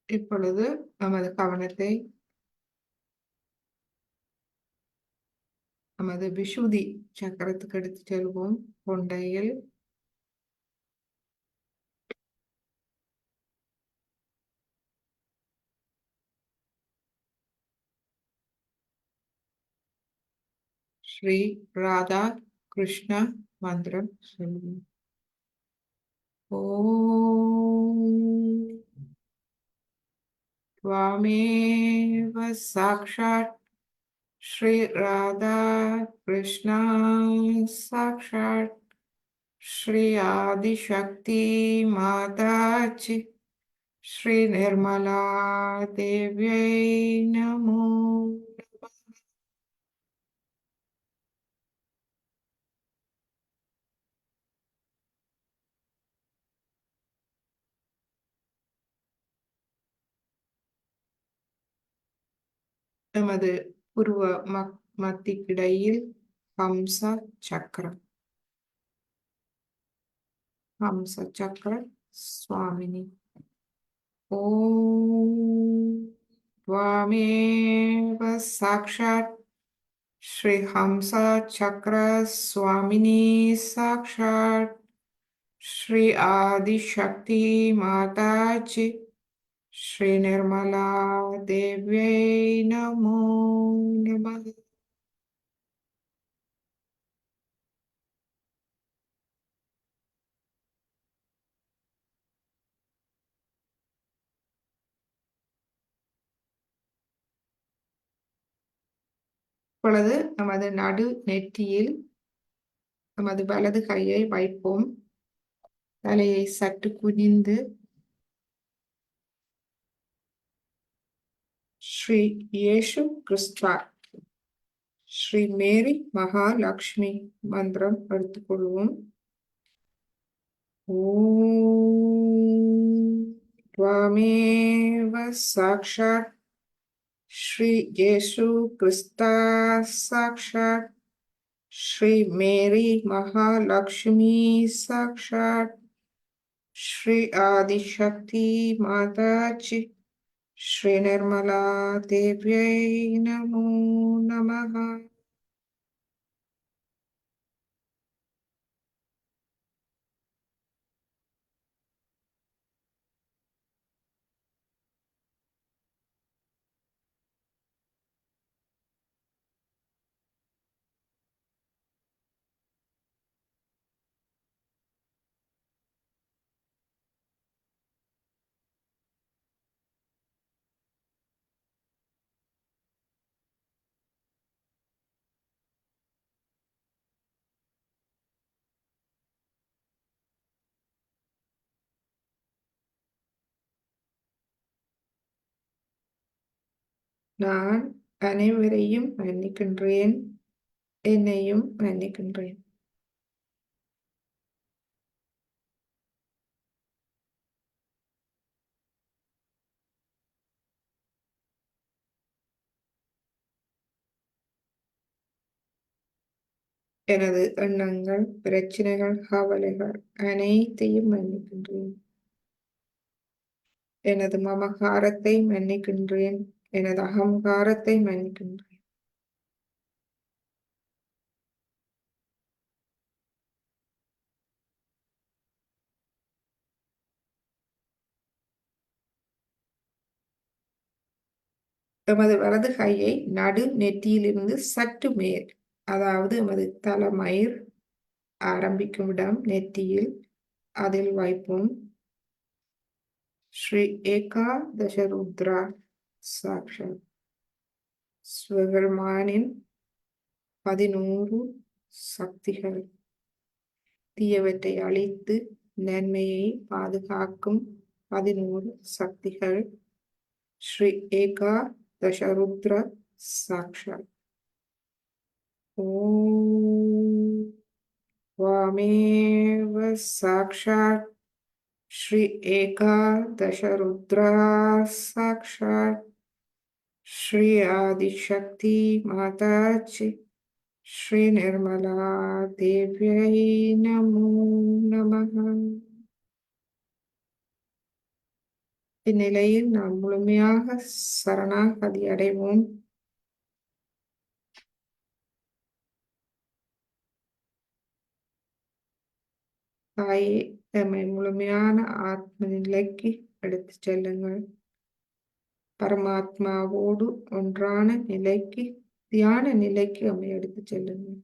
இப்பொழுது நமது கவனத்தை நமது விஷுதி சக்கரத்துக்கு எடுத்து செல்வோம். கொண்டையில் ஸ்ரீ ராதா கிருஷ்ண மந்திரம் சொல்லுவோம். ஓம் त्वमेव साक्षात् श्री राधा कृष्ण साक्षात् श्री आदिशक्ति माताजी श्री निर्मला देव्यै नमो नमः। நமது புருவ மத்திக்கிடையில் ஹம்ச சக்கரம். ஹம்ச சக்கர சுவாமினி. ॐ त्वामेव साक्षात् श्रीहंसचक्रस्वामिनी साक्षात् श्री आदिशक्ति माताजी श्री निर्मला देव्यै नमो नमः. இப்பொழுது நமது நடு நெற்றியில் நமது வலது கையை வைப்போம். தலையை சற்று குனிந்து ஸ்ரீ இயேசு கிறிஸ்தா ஸ்ரீ மேரி மகாலட்சுமி மந்திரம் எடுத்துக்கொள்வோம். ஓம் त्वामेव साक्षात् श्री येशु क्रिस्ता साक्षात् श्री मेरी महालक्ष्मी साक्षात् श्री आदिशक्ति माताजी श्री निर्मला देव्यै नमो नमः. நான் அனைவரையும் மன்னிக்கின்றேன், என்னையும் மன்னிக்கின்றேன். எனது எண்ணங்கள், பிரச்சனைகள், கவலைகள் அனைத்தையும் மன்னிக்கின்றேன். எனது மமகாரத்தை மன்னிக்கின்றேன், எனது அகங்காரத்தை மன்னிக்கின்றேன். எமது வலது கையை நடு நெற்றியிலிருந்து சற்று மேல், அதாவது எமது தலைமயிர் ஆரம்பிக்கும் இடம் நெற்றியில், அதில் வைப்போம். ஸ்ரீ ஏகாதசருத்ரா சாக்ஷாத் சிவபெருமானின் 11 சக்திகள், தீயவற்றை அழித்து நன்மையை பாதுகாக்கும் 11 சக்திகள் ஸ்ரீ ஏகாதசருத்ர சாக்ஷாத். ஓம் त्वामेव साक्षात् श्री एकादशरुद्रा साक्षात् श्री आदिशक्ति माताजी श्री निर्मला देव्यै नमो नमः. இந்நிலையில் நாம் முழுமையாக சரணாகதி அடைவோம். தாயே, எம்மை முழுமையான ஆத்ம நிலைக்கு எடுத்துச் செல்லுங்கள். பரமாத்மாவோடு ஒன்றான நிலைக்கு, தியான நிலைக்கு எம்மை எடுத்துச் செல்லுங்கள்.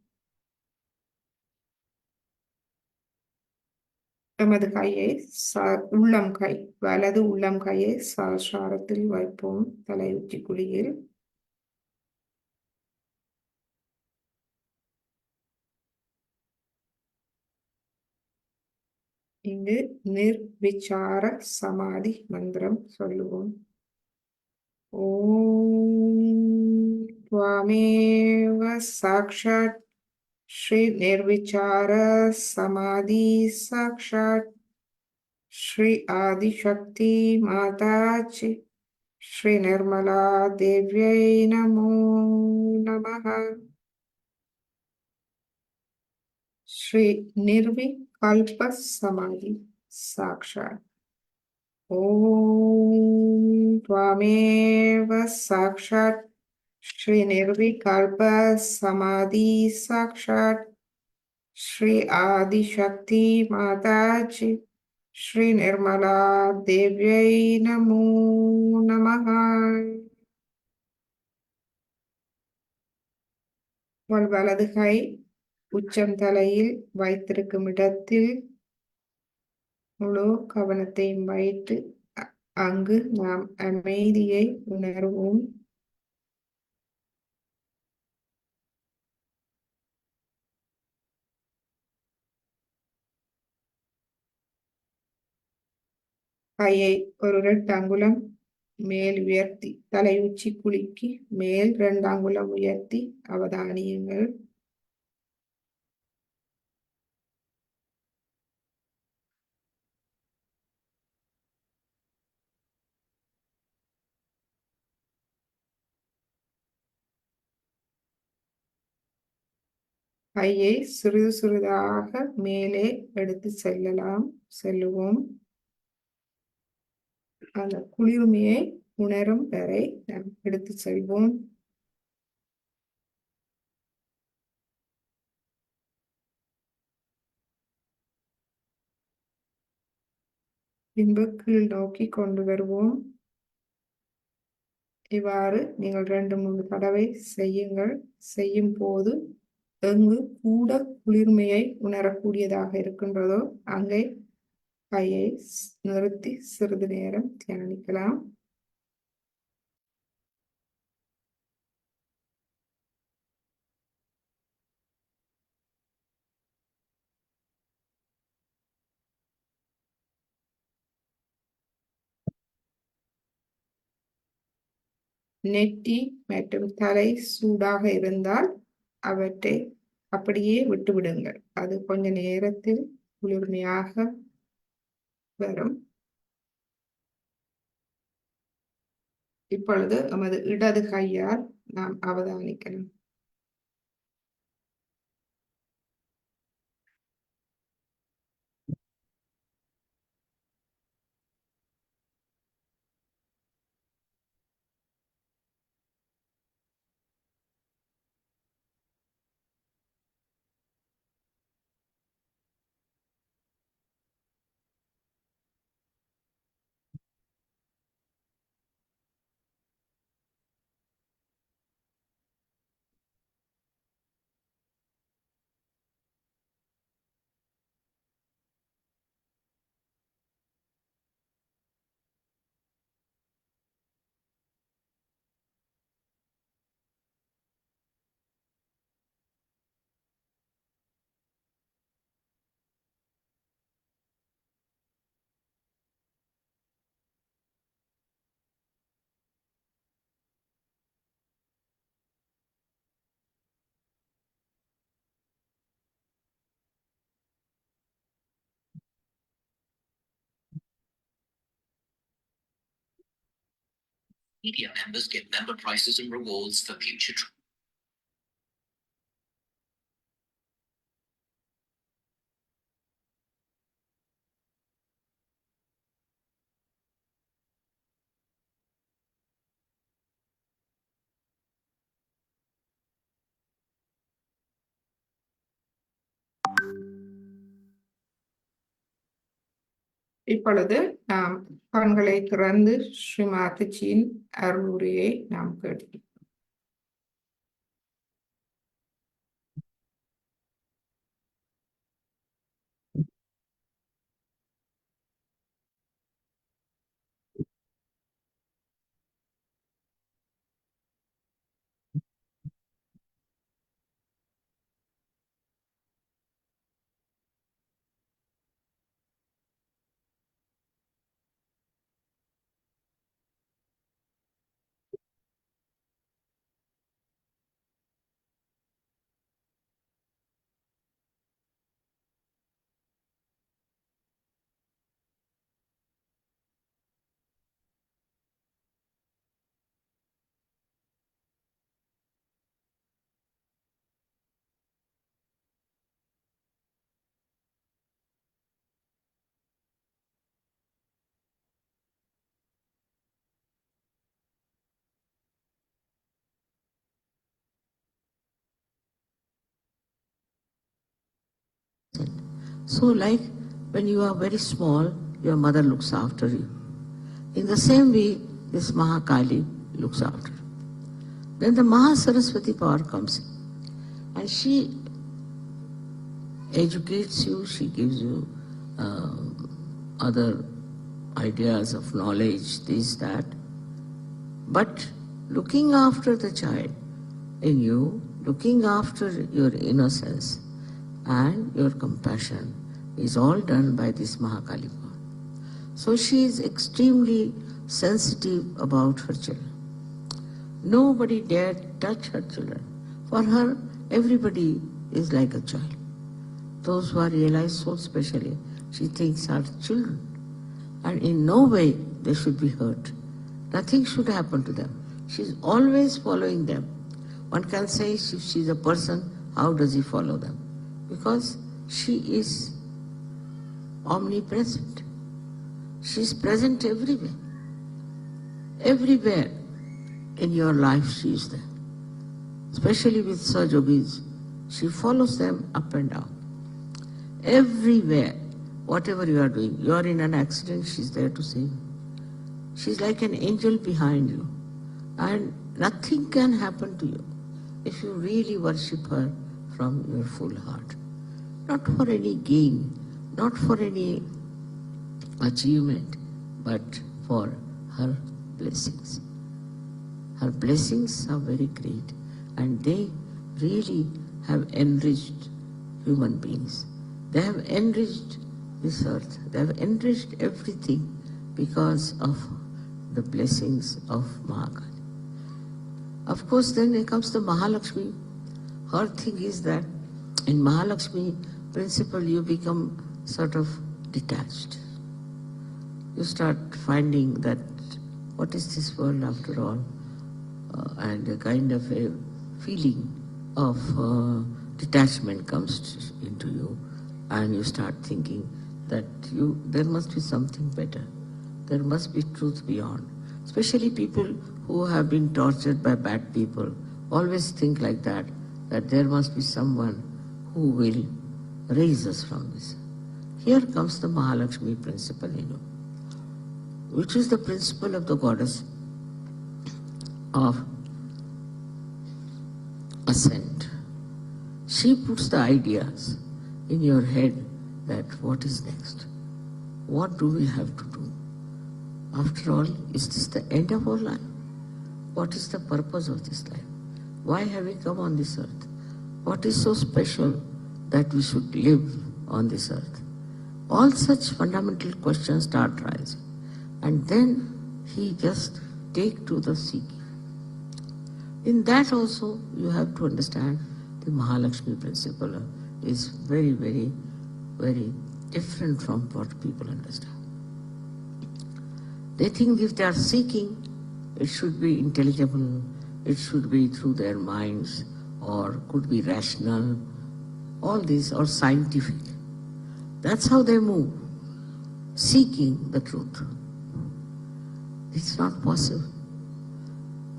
எமது கையை உள்ளம் கை, வலது உள்ளம் கையை சாரத்தில் வைப்போம், தலை உச்சி குழியில். இங்கு நிர்விசார சமாதி மந்திரம் சொல்லுவோம். ஓம் त्वामेव साक्षात् श्री निर्विचार समाधि साक्षात् श्री आदिशक्ति माताजी श्री निर्मला देव्यै नमो नमः. श्री निर्विकल्प समाधि साक्षात्. ॐ त्वमेव साक्षात् श्रीनिर्विकल्प समाधि साक्षात् श्री आदिशक्ति माताजी श्री निर्मला देव्यै नमो नमः. உங்கள் வலது கை உச்சம் தலையில் வைத்திருக்கும் இடத்தில் முழு கவனத்தையும் வைத்து அங்கு நாம் அமைதியை உணர்வோம். கையை ஒரு 2 அங்குலம் மேல் உயர்த்தி தலை உச்சி குலுக்கி மேல் 2 அங்குலம் உயர்த்தி அவதானியுங்கள். கையை சிறிது சிறிதாக மேலே எடுத்து செல்லுவோம். அந்த குளிர்மையை உணரும் வரை நாம் எடுத்து செல்வோம். பின்பு கீழ் நோக்கி கொண்டு வருவோம். இவ்வாறு நீங்கள் 2-3 தடவை செய்யுங்கள். செய்யும் போது எங்கு கூட குளிர்மையை உணரக்கூடியதாக இருக்கின்றதோ அங்கே கையை நிறுத்தி சிறிது நேரம் தியானிக்கலாம். நெற்றி மற்றும் தலை சூடாக இருந்தால் அவற்றை அப்படியே விட்டுவிடுங்கள். அது கொஞ்ச நேரத்தில் குளிர்மையாக வரும். இப்பொழுது நமது இடது கையால் நாம் அவதானிக்கலாம். Media members get member prices and rewards for future trips. இப்பொழுது நாம் கண்களை திறந்து ஸ்ரீ மாதாஜியின் அருளுரையை நாம் கேட்கிறோம். So like when you are very small, your mother looks after you. In the same way, this Mahakali looks after you. Then the Mahasaraswati power comes in. And she educates you, she gives you other ideas of knowledge, this, that. But looking after the child in you, looking after your innocence and your compassion is all done by this Mahakali power. So she is extremely sensitive about her children. Nobody dare touch her children. For her, everybody is like a child. Those who are realized so specially, she thinks are children. And in no way they should be hurt. Nothing should happen to them. She's always following them. One can say if she's a person, how does he follow them? Because she is omnipresent. She's present everywhere. Everywhere in your life she is there. Especially with Sahajogis, she follows them up and down. Everywhere, whatever you are doing, you are in an accident, she's there to save you. She's like an angel behind you. And nothing can happen to you if you really worship her from your full heart. Not for any gain, not for any achievement, but for her blessings. Her blessings are very great, and they really have enriched human beings. They have enriched this earth. They have enriched everything because of the blessings of Mahakali. Of course, then comes the Mahalakshmi. Her thing is that in Mahalakshmi principle you become sort of detached. You start finding that what is this world after all? And a kind of a feeling of detachment comes into you, and you start thinking that there must be something better. There must be truth beyond. Especially people who have been tortured by bad people always think like that there must be someone who will raise us from this. Here comes the Mahalakshmi principle, which is the principle of the goddess of ascent. She puts the ideas in your head that what is next? What do we have to do? After all, is this the end of our life? What is the purpose of this life? Why have we come on this earth? What is so special that we should live on this earth? All such fundamental questions start rising. And then he just take to the seeking. In that also you have to understand the Mahalakshmi principle is very, very, very different from what people understand. They think if they are seeking, it should be intelligible, it should be through their minds, or could be rational, all this, or scientific. That's how they move, seeking the truth. It's not possible.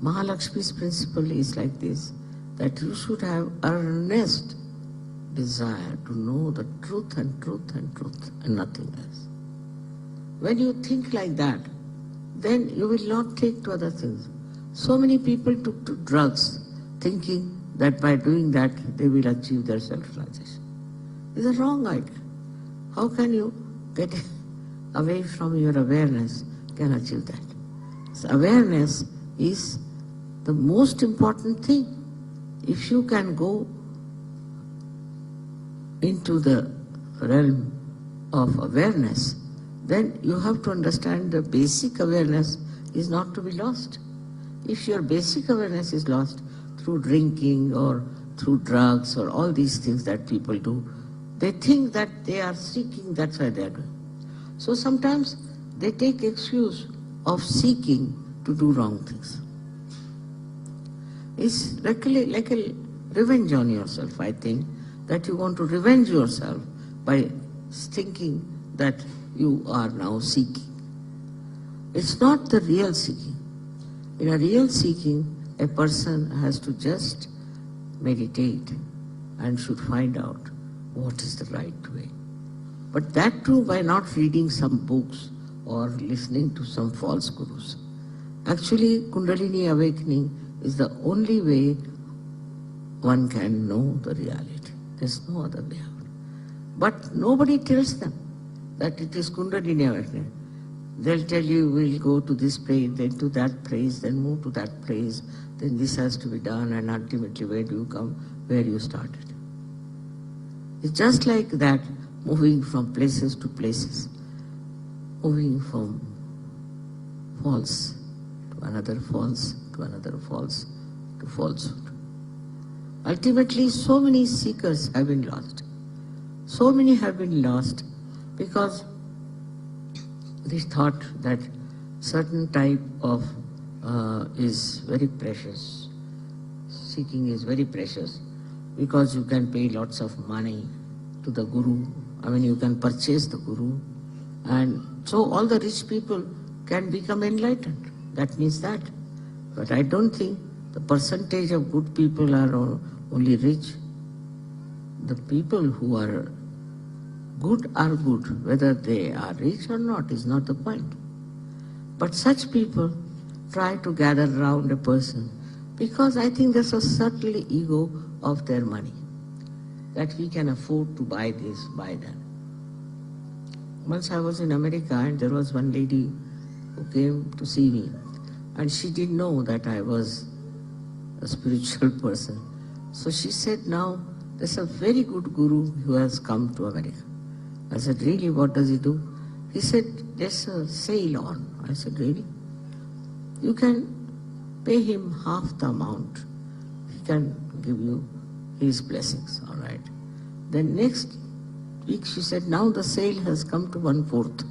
Mahalakshmi's principle is like this, that you should have earnest desire to know the truth and truth and truth and nothing else. When you think like that, then you will not take to other things. So many people took to drugs thinking that by doing that they will achieve their self-realization. It's a wrong idea. How can you get away from your awareness can achieve that? So awareness is the most important thing. If you can go into the realm of awareness, then you have to understand the basic awareness is not to be lost. If your basic awareness is lost through drinking or through drugs or all these things that people do, they think that they are seeking, that's why they are doing. So sometimes they take excuse of seeking to do wrong things. It's like a revenge on yourself, I think, that you want to revenge yourself by thinking that you are now seeking. It's not the real seeking. In a real seeking, a person has to just meditate and should find out what is the right way. But that too by not reading some books or listening to some false gurus. Actually, Kundalini awakening is the only way one can know the reality. There's no other way out. But nobody tells them that it is Kundalini awakening. They'll tell you, we'll go to this place, then to that place, then move to that place, then this has to be done, and ultimately where do you come? Where you started. It's just like that, moving from places to places, moving from false to another false, to another false, to falsehood. Ultimately, so many seekers have been lost. So many have been lost because they thought that certain type of is very precious. Seeking is very precious because you can pay lots of money to the guru. I mean, you can purchase the guru. And so all the rich people can become enlightened. That means that. But I don't think the percentage of good people are only rich. The people who are good, whether they are rich or not is not the point. But such people try to gather around a person because I think there's a subtle ego of their money, that we can afford to buy this, buy that. Once I was in America and there was one lady who came to see me and she didn't know that I was a spiritual person. So she said, now there's a very good guru who has come to America. I said, really, what does he do? He said, there's a sale on. I said, really? You can pay him half the amount. He can give you his blessings, all right. Then next week she said, now the sale has come to 1/4.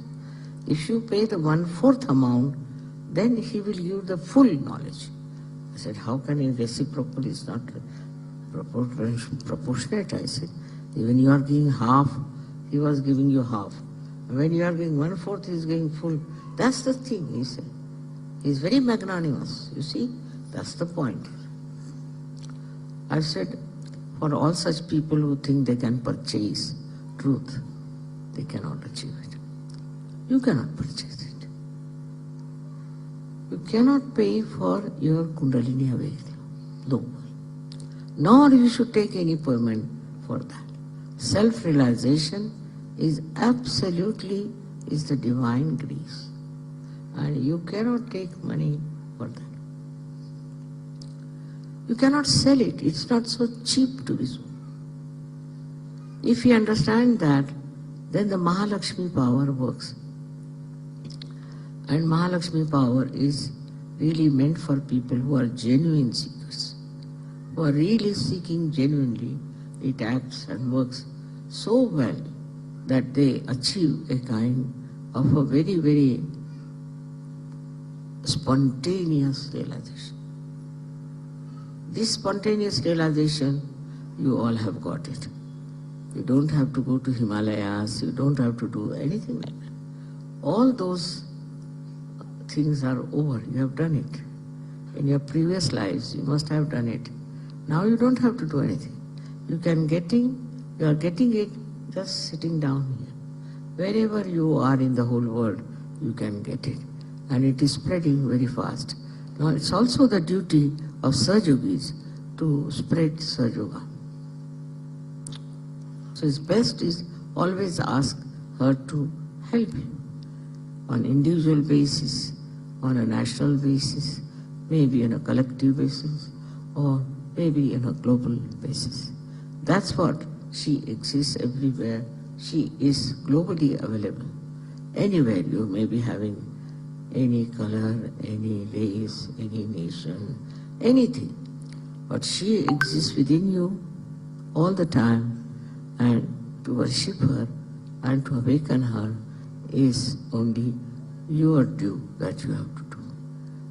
If you pay the 1/4 amount, then he will give the full knowledge. I said, how can he reciprocal? It's not proportionate. I said, when you are giving half, he was giving you half. When you are giving 1/4, he is giving full. That's the thing, he said. He is very magnanimous. You see, that's the point. I said, for all such people who think they can purchase truth, they cannot achieve it. You cannot purchase it. You cannot pay for your Kundalini awakening. No. Nor you should take any payment for that. Self-realization is absolutely the divine grace. And you cannot take money for that. You cannot sell it. It's not so cheap to be sold. If you understand that, then the Mahalakshmi power works. And Mahalakshmi power is really meant for people who are genuine seekers, who are really seeking genuinely. It acts and works so well that they achieve a kind of a very, very spontaneous realization. This spontaneous realization, you all have got it. You don't have to go to Himalayas, you don't have to do anything like that. All those things are over, you have done it. In your previous lives, you must have done it. Now you don't have to do anything. You are getting it just sitting down here. Wherever you are in the whole world, you can get it. And it is spreading very fast. Now it's also the duty of Sahaja-yogis to spread Sahaja-yoga. So it's best is always ask her to help you on individual basis, on a national basis, maybe on a collective basis, or maybe on a global basis. That's what she exists everywhere. She is globally available. Anywhere you may be having any color, any race, any nation, anything. But she exists within you all the time, and to worship her and to awaken her is only your due that you have to do.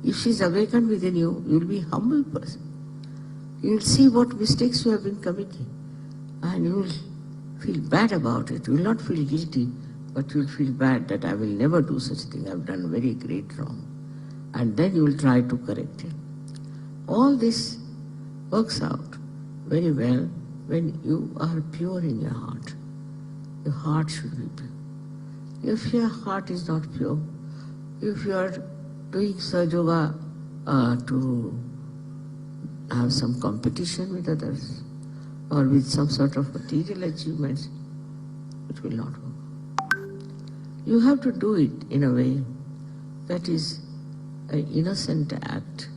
If she is awakened within you, you will be a humble person. You will see what mistakes you have been committing, and you will feel bad about it. You will not feel guilty, but you will feel bad that I will never do such a thing. I have done very great wrong. And then you will try to correct it. All this works out very well when you are pure in your heart. Your heart should be pure. If your heart is not pure, if you are doing Sahaja Yoga to have some competition with others or with some sort of material achievements, it will not work. You have to do it in a way that is an innocent act,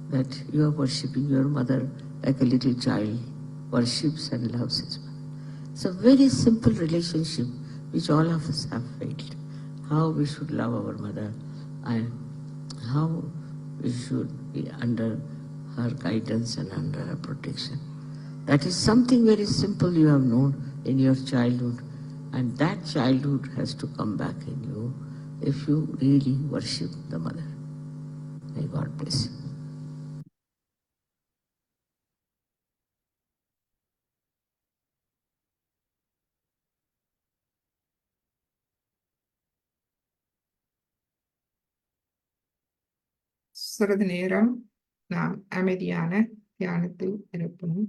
that you are worshipping your mother like a little child worships and loves his mother. It's a very simple relationship which all of us have failed. How we should love our mother and how we should be under her guidance and under her protection. That is something very simple you have known in your childhood, and that childhood has to come back in you if you really worship the mother. May God bless you. சிறிது நேரம் நாம் அமைதியான தியானத்தில் இருப்போம்.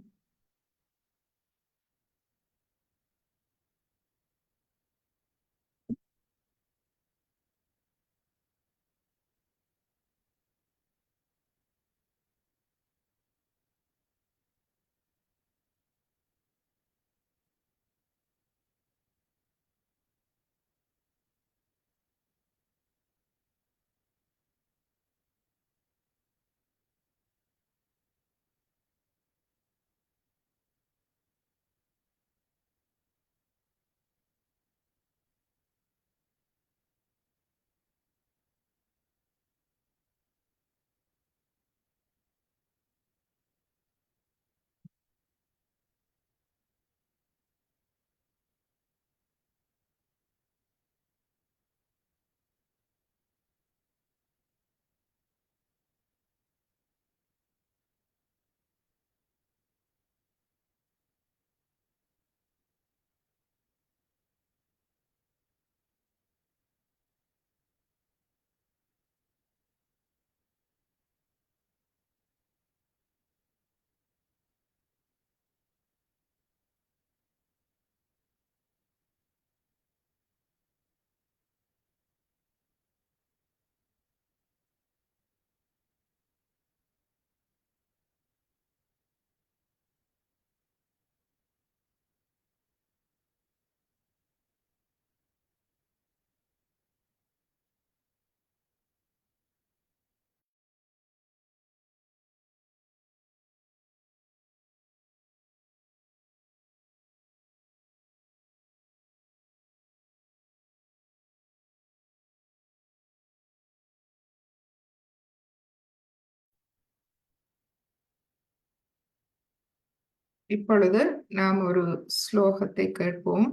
இப்பொழுது நாம் ஒரு ஸ்லோகத்தை கேட்போம்.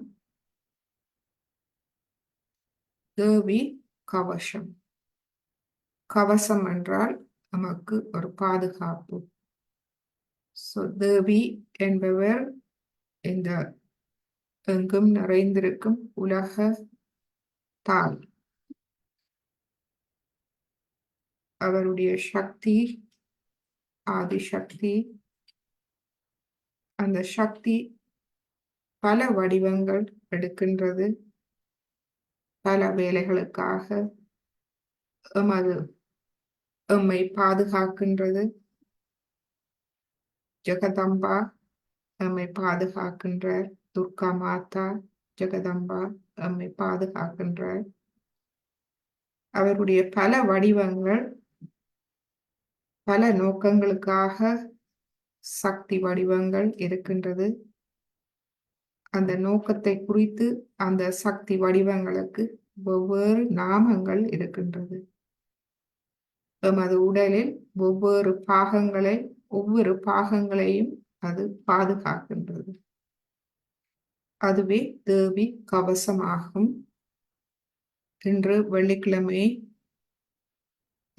தேவி கவசம். கவசம் என்றால் நமக்கு ஒரு பாதுகாப்பு. தேவி என்பவர் இந்த எங்கும் நிறைந்திருக்கும் உலக தாய். அவருடைய சக்தி ஆதிசக்தி. அந்த சக்தி பல வடிவங்கள் எடுக்கின்றது. பல வேலைகளுக்காக எம்மை பாதுகாக்கின்றது. ஜெகதம்பா எம்மை பாதுகாக்கின்றார். துர்கா மாதா ஜெகதம்பா எம்மை பாதுகாக்கின்றார். அவருடைய பல வடிவங்கள் பல நோக்கங்களுக்காக சக்தி வடிவங்கள் இருக்கின்றது. அந்த நோக்கத்தை குறித்து அந்த சக்தி வடிவங்களுக்கு வெவ்வேறு நாமங்கள் இருக்கின்றது. எமது உடலில் ஒவ்வொரு பாகங்களையும் அது பாதுகாக்கின்றது. அதுவே தேவி கவசமாகும். இன்று வெள்ளிக்கிழமை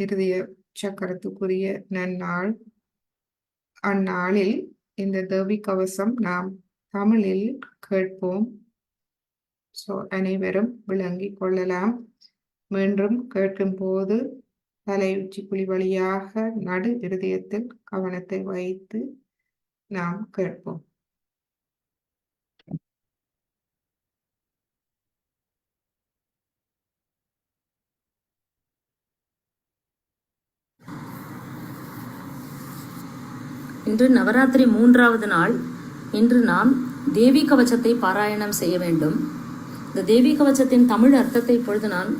இருதய சக்கரத்துக்குரிய நன்னாள். அந்நாளில் இந்த தேவி கவசம் நாம் தமிழில் கேட்போம். அனைவரும் விளங்கிக் கொள்ளலாம். மீண்டும் கேட்கும் போது தலை உச்சிக்குழி வழியாக நடு இருதயத்தில் கவனத்தை வைத்து நாம் கேட்போம். இன்று நவராத்திரி 3வது நாள். இன்று நாம் தேவி கவச்சத்தை பாராயணம் செய்ய வேண்டும். இந்த தேவி கவச்சத்தின் தமிழ் அர்த்தத்தை இப்பொழுது நான்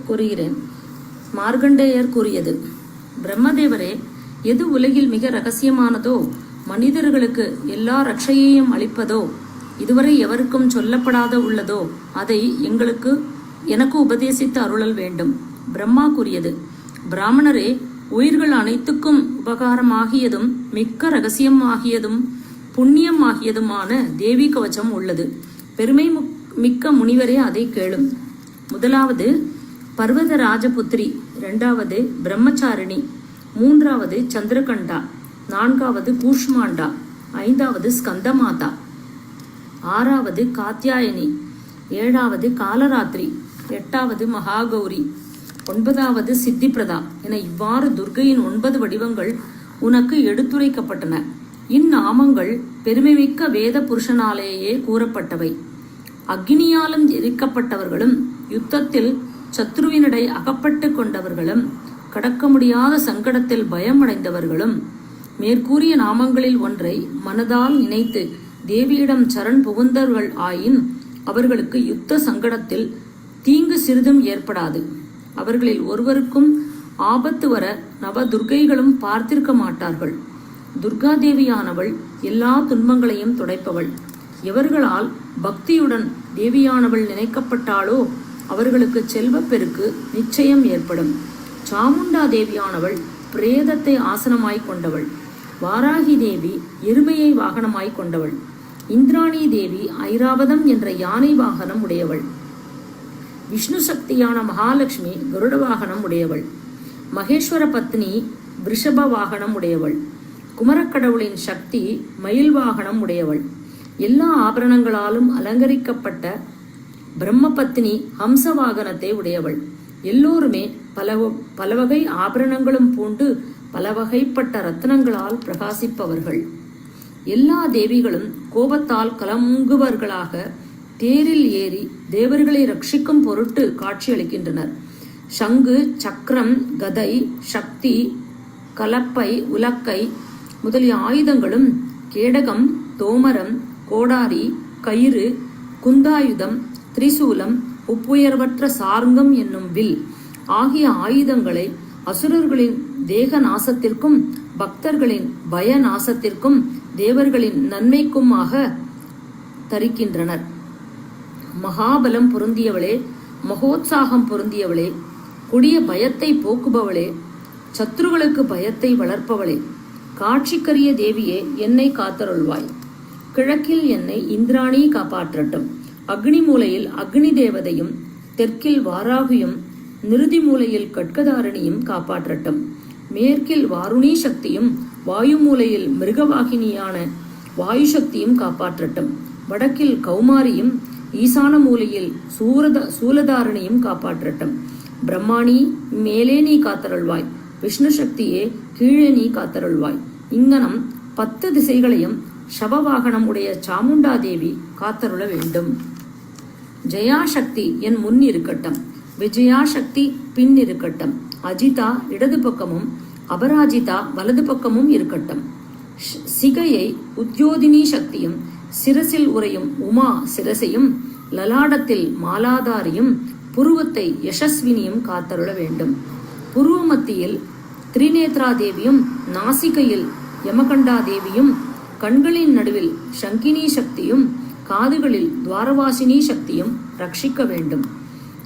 கூறுகிறேன். மார்கண்டேயர் கூறியது: பிரம்மதேவரே, எது உலகில் மிக ரகசியமானதோ, மனிதர்களுக்கு எல்லா ரட்சையையும் அளிப்பதோ, இதுவரை எவருக்கும் சொல்லப்படாத உள்ளதோ, அதை எனக்கு உபதேசித்து அருளல் வேண்டும். பிரம்மா கூறியது: பிராமணரே, உயிர்கள் அனைத்துக்கும் உபகாரமாகியதும் மிக்க ரகசியமாகியதும் புண்ணியமாகியதுமான தேவி கவச்சம் உள்ளது. பெருமை மிக்க முனிவரே, அதை கேளும். முதலாவது பர்வத ராஜபுத்திரி, 2வது பிரம்மச்சாரிணி, 3வது சந்திரகண்டா, 4வது கூஷ்மாண்டா, 5வது ஸ்கந்தமாதா, 6வது காத்யாயனி, 7வது காலராத்திரி, 8வது மகாகௌரி, 9வது சித்திபிரதா என இவ்வாறு துர்க்கையின் 9 வடிவங்கள் உனக்கு எடுத்துரைக்கப்பட்டன. இந்நாமங்கள் பெருமைமிக்க வேத புருஷனாலேயே கூறப்பட்டவை. அக்னியாலும் எரிக்கப்பட்டவர்களும், யுத்தத்தில் சத்ருவினடை அகப்பட்டு கொண்டவர்களும், கடக்க முடியாத சங்கடத்தில் பயமடைந்தவர்களும், மேற்கூறிய நாமங்களில் ஒன்றை மனதால் நினைத்து தேவியிடம் சரண் புகுந்தவர்கள் ஆயின் அவர்களுக்கு யுத்த சங்கடத்தில் தீங்கு சிறிதும் ஏற்படாது. அவர்களில் ஒருவருக்கும் ஆபத்து வர நவ துர்க்கைகளும் பார்த்திருக்க மாட்டார்கள். துர்காதேவியானவள் எல்லா துன்பங்களையும் துடைப்பவள். எவர்களால் பக்தியுடன் தேவியானவள் நினைக்கப்பட்டாளோ அவர்களுக்கு செல்வப்பெருக்கு நிச்சயம் ஏற்படும். சாமுண்டா தேவியானவள் பிரேதத்தை ஆசனமாய் கொண்டவள். வாராகி தேவி எருமையை வாகனமாய் கொண்டவள். இந்திராணி தேவி ஐராவதம் என்ற யானை வாகனம் உடையவள். விஷ்ணு சக்தியான மகாலட்சுமி கருட வாகனம் உடையவள். மகேஸ்வர பத்னி விருஷப வாகனம் உடையவள். குமரக்கடவுளின் சக்தி மயில் வாகனம் உடையவள். எல்லா ஆபரணங்களாலும் அலங்கரிக்கப்பட்ட பிரம்ம பத்னி ஹம்ச வாகனத்தை உடையவள். எல்லோருமே பல வகை ஆபரணங்களும் பூண்டு பல வகைப்பட்ட ரத்னங்களால் பிரகாசிப்பவர்கள். எல்லா தேவிகளும் கோபத்தால் கலங்குவர்களாக தேரில் ஏறி தேவர்களை ரட்சிக்கும் பொருட்டு காட்சியளிக்கின்றனர். சங்கு, சக்கரம், கதை, சக்தி, கலப்பை, உலக்கை முதலிய ஆயுதங்களும், கேடகம், தோமரம், கோடாரி, கயிறு, குந்தாயுதம், திரிசூலம், ஒப்புயர்வற்ற சார்ங்கம் என்னும் வில் ஆகிய ஆயுதங்களை அசுரர்களின் தேக நாசத்திற்கும் பக்தர்களின் பய நாசத்திற்கும் தேவர்களின் நன்மைக்குமாக தரிக்கின்றனர். மகாபலம் பொருந்தியவளே, மகோத்சாகம் பொருந்தியவளே, கொடிய பயத்தை போக்குபவளே, சத்ருகளுக்கு பயத்தை வளர்ப்பவளே, காட்சிக்கரிய தேவியே, என்னை காத்தருள்வாய். கிழக்கில் என்னை இந்திராணி காப்பாற்றட்டும். அக்னி மூலையில் அக்னி தேவதையும், தெற்கில் வாராகியும், நிருதி மூலையில் கட்கதாரணியும் காப்பாற்றட்டும். மேற்கில் வாருணி சக்தியும், வாயு மூலையில் மிருகவாகினியான வாயு சக்தியும் காப்பாற்றட்டும். வடக்கில் கௌமாரியும், ஈசான மூலையில் சூலதாரணியும் காப்பாற்றட்டும். பிரம்மாணி, மேலே நீ காத்தருள்வாய். விஷ்ணு சக்தியே, கீழே நீ காத்தருள்வாய். இங்கனம் 10 திசைகளையும் சவவாகனம் உடைய சாமுண்டா தேவி காத்தருள வேண்டும். ஜெயாசக்தி என் முன் இருக்கட்டும். விஜயாசக்தி பின் இருக்கட்டும். அஜிதா இடது பக்கமும் அபராஜிதா வலது பக்கமும் இருக்கட்டும். சிகையை உத்யோதினி சக்தியும், சிரசில் உறையும் உமா சிரசையும், லலாடத்தில் மாலாதாரியும், புருவத்தை யசஸ்வினியும் காத்தருள வேண்டும். புருவ மத்தியில் திரிநேத்ரா தேவியும், நாசிகையில் யமகண்டா தேவியும், கண்களின் நடுவில் சங்கினி சக்தியும், காதுகளில் துவாரவாசினி சக்தியும் ரட்சிக்க வேண்டும்.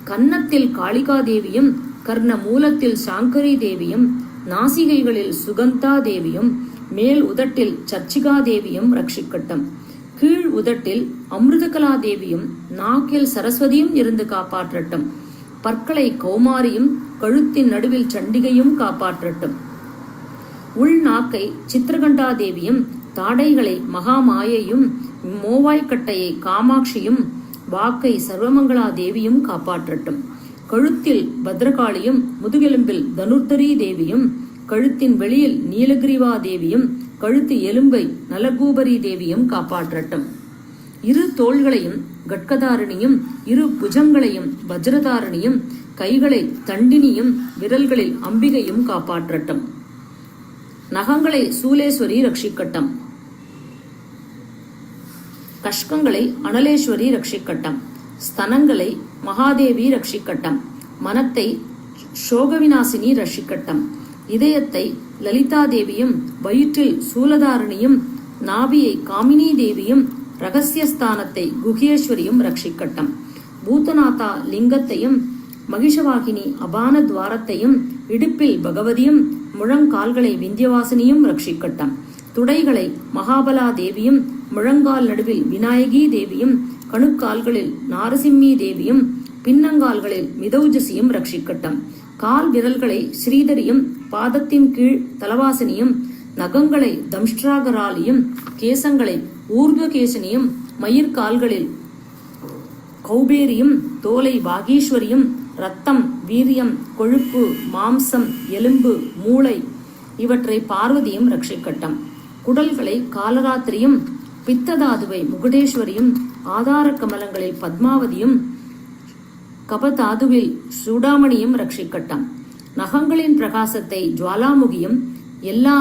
கன்னத்தில் காளிகா தேவியும், கர்ண மூலத்தில் சாங்கரி தேவியும், நாசிகைகளில் சுகந்தா தேவியும், மேல் உதட்டில் சர்ச்சிகா தேவியும் ரட்சிக்கட்டும். கீழ் உதட்டில் அமிர்தகலா தேவியும், நாக்கில் சரஸ்வதியும் இருந்து காப்பாற்றட்டும். பற்களை கௌமாரியும், கழுத்தின் நடுவில் சண்டிகையும் காப்பாற்றட்டும். உள் நாக்கை சித்திரகண்டா தேவியும், தாடைகளை மகாமாயையும், மோவாய்க்கட்டையை காமாட்சியும், வாக்கை சர்வமங்களா தேவியும் காப்பாற்றட்டும். கழுத்தில் பத்ரகாளியும், முதுகெலும்பில் தனுர்தரி தேவியும், கழுத்தின் வெளியில் நீலகிரிவா தேவியும், கழுத்து எலும்பை நலகூபரி தேவியும் காப்பாற்றட்டும். இரு தோள்களையும் கட்கதாரணியும், இரு புஜங்களையும் வஜ்ரதாரணியும், கைகளை தண்டினியும், விரல்களில் அம்பிகையும் காப்பாற்றட்டும். நகங்களை சூலேஸ்வரி ரட்சிக்கட்டம். கஷ்கங்களை அனலேஸ்வரி ரட்சிக்கட்டம். ஸ்தனங்களை மகாதேவி ரட்சிக்கட்டம். மனத்தை சோகவிநாசினி ரட்சிக்கட்டம். இதயத்தை லலிதா தேவியும் வயிற்றில் சூலதாரணியும் நாபியை காமினி தேவியும் ரகசியஸ்தானத்தை குகேஸ்வரியும் ரட்சிக்கட்டம். பூதநாதா லிங்கத்தையும் மகிஷவாகினி அபான துவாரத்தையும் இடுப்பில் பகவதியும் முழங்கால்களை விந்தியவாசினியும் ரட்சிக்கட்டம். துடைகளை மகாபலா தேவியும் முழங்கால் நடுவில் விநாயகி தேவியும் கணுக்கால்களில் நாரசிம்மி தேவியும் பின்னங்கால்களில் மிதௌஜசியும் ரட்சிக்கட்டம். கால் விரல்களை ஸ்ரீதரியும் பாதத்தின் கீழ் தலவாசினியும் நகங்களை தம்ஷ்டிராகராலியும் கேசங்களை ஊர்துவகேசனியும் மயிர்கால்களில் கௌபேரியும் தோலை வாகீஸ்வரியும் இரத்தம் வீரியம் கொழுப்பு மாம்சம் எலும்பு மூளை இவற்றை பார்வதியும் ரட்சிக்கட்டம். குடல்களை காலராத்திரியும் பித்ததாதுவை முகுடேஸ்வரியும் ஆதார கமலங்களில் பத்மாவதியும் கபதாதுவில் சூடாமணியும் ரட்சிக்கட்டம். நகங்களின் பிரகாசத்தை ஜுவாலாமுகியும் எல்லா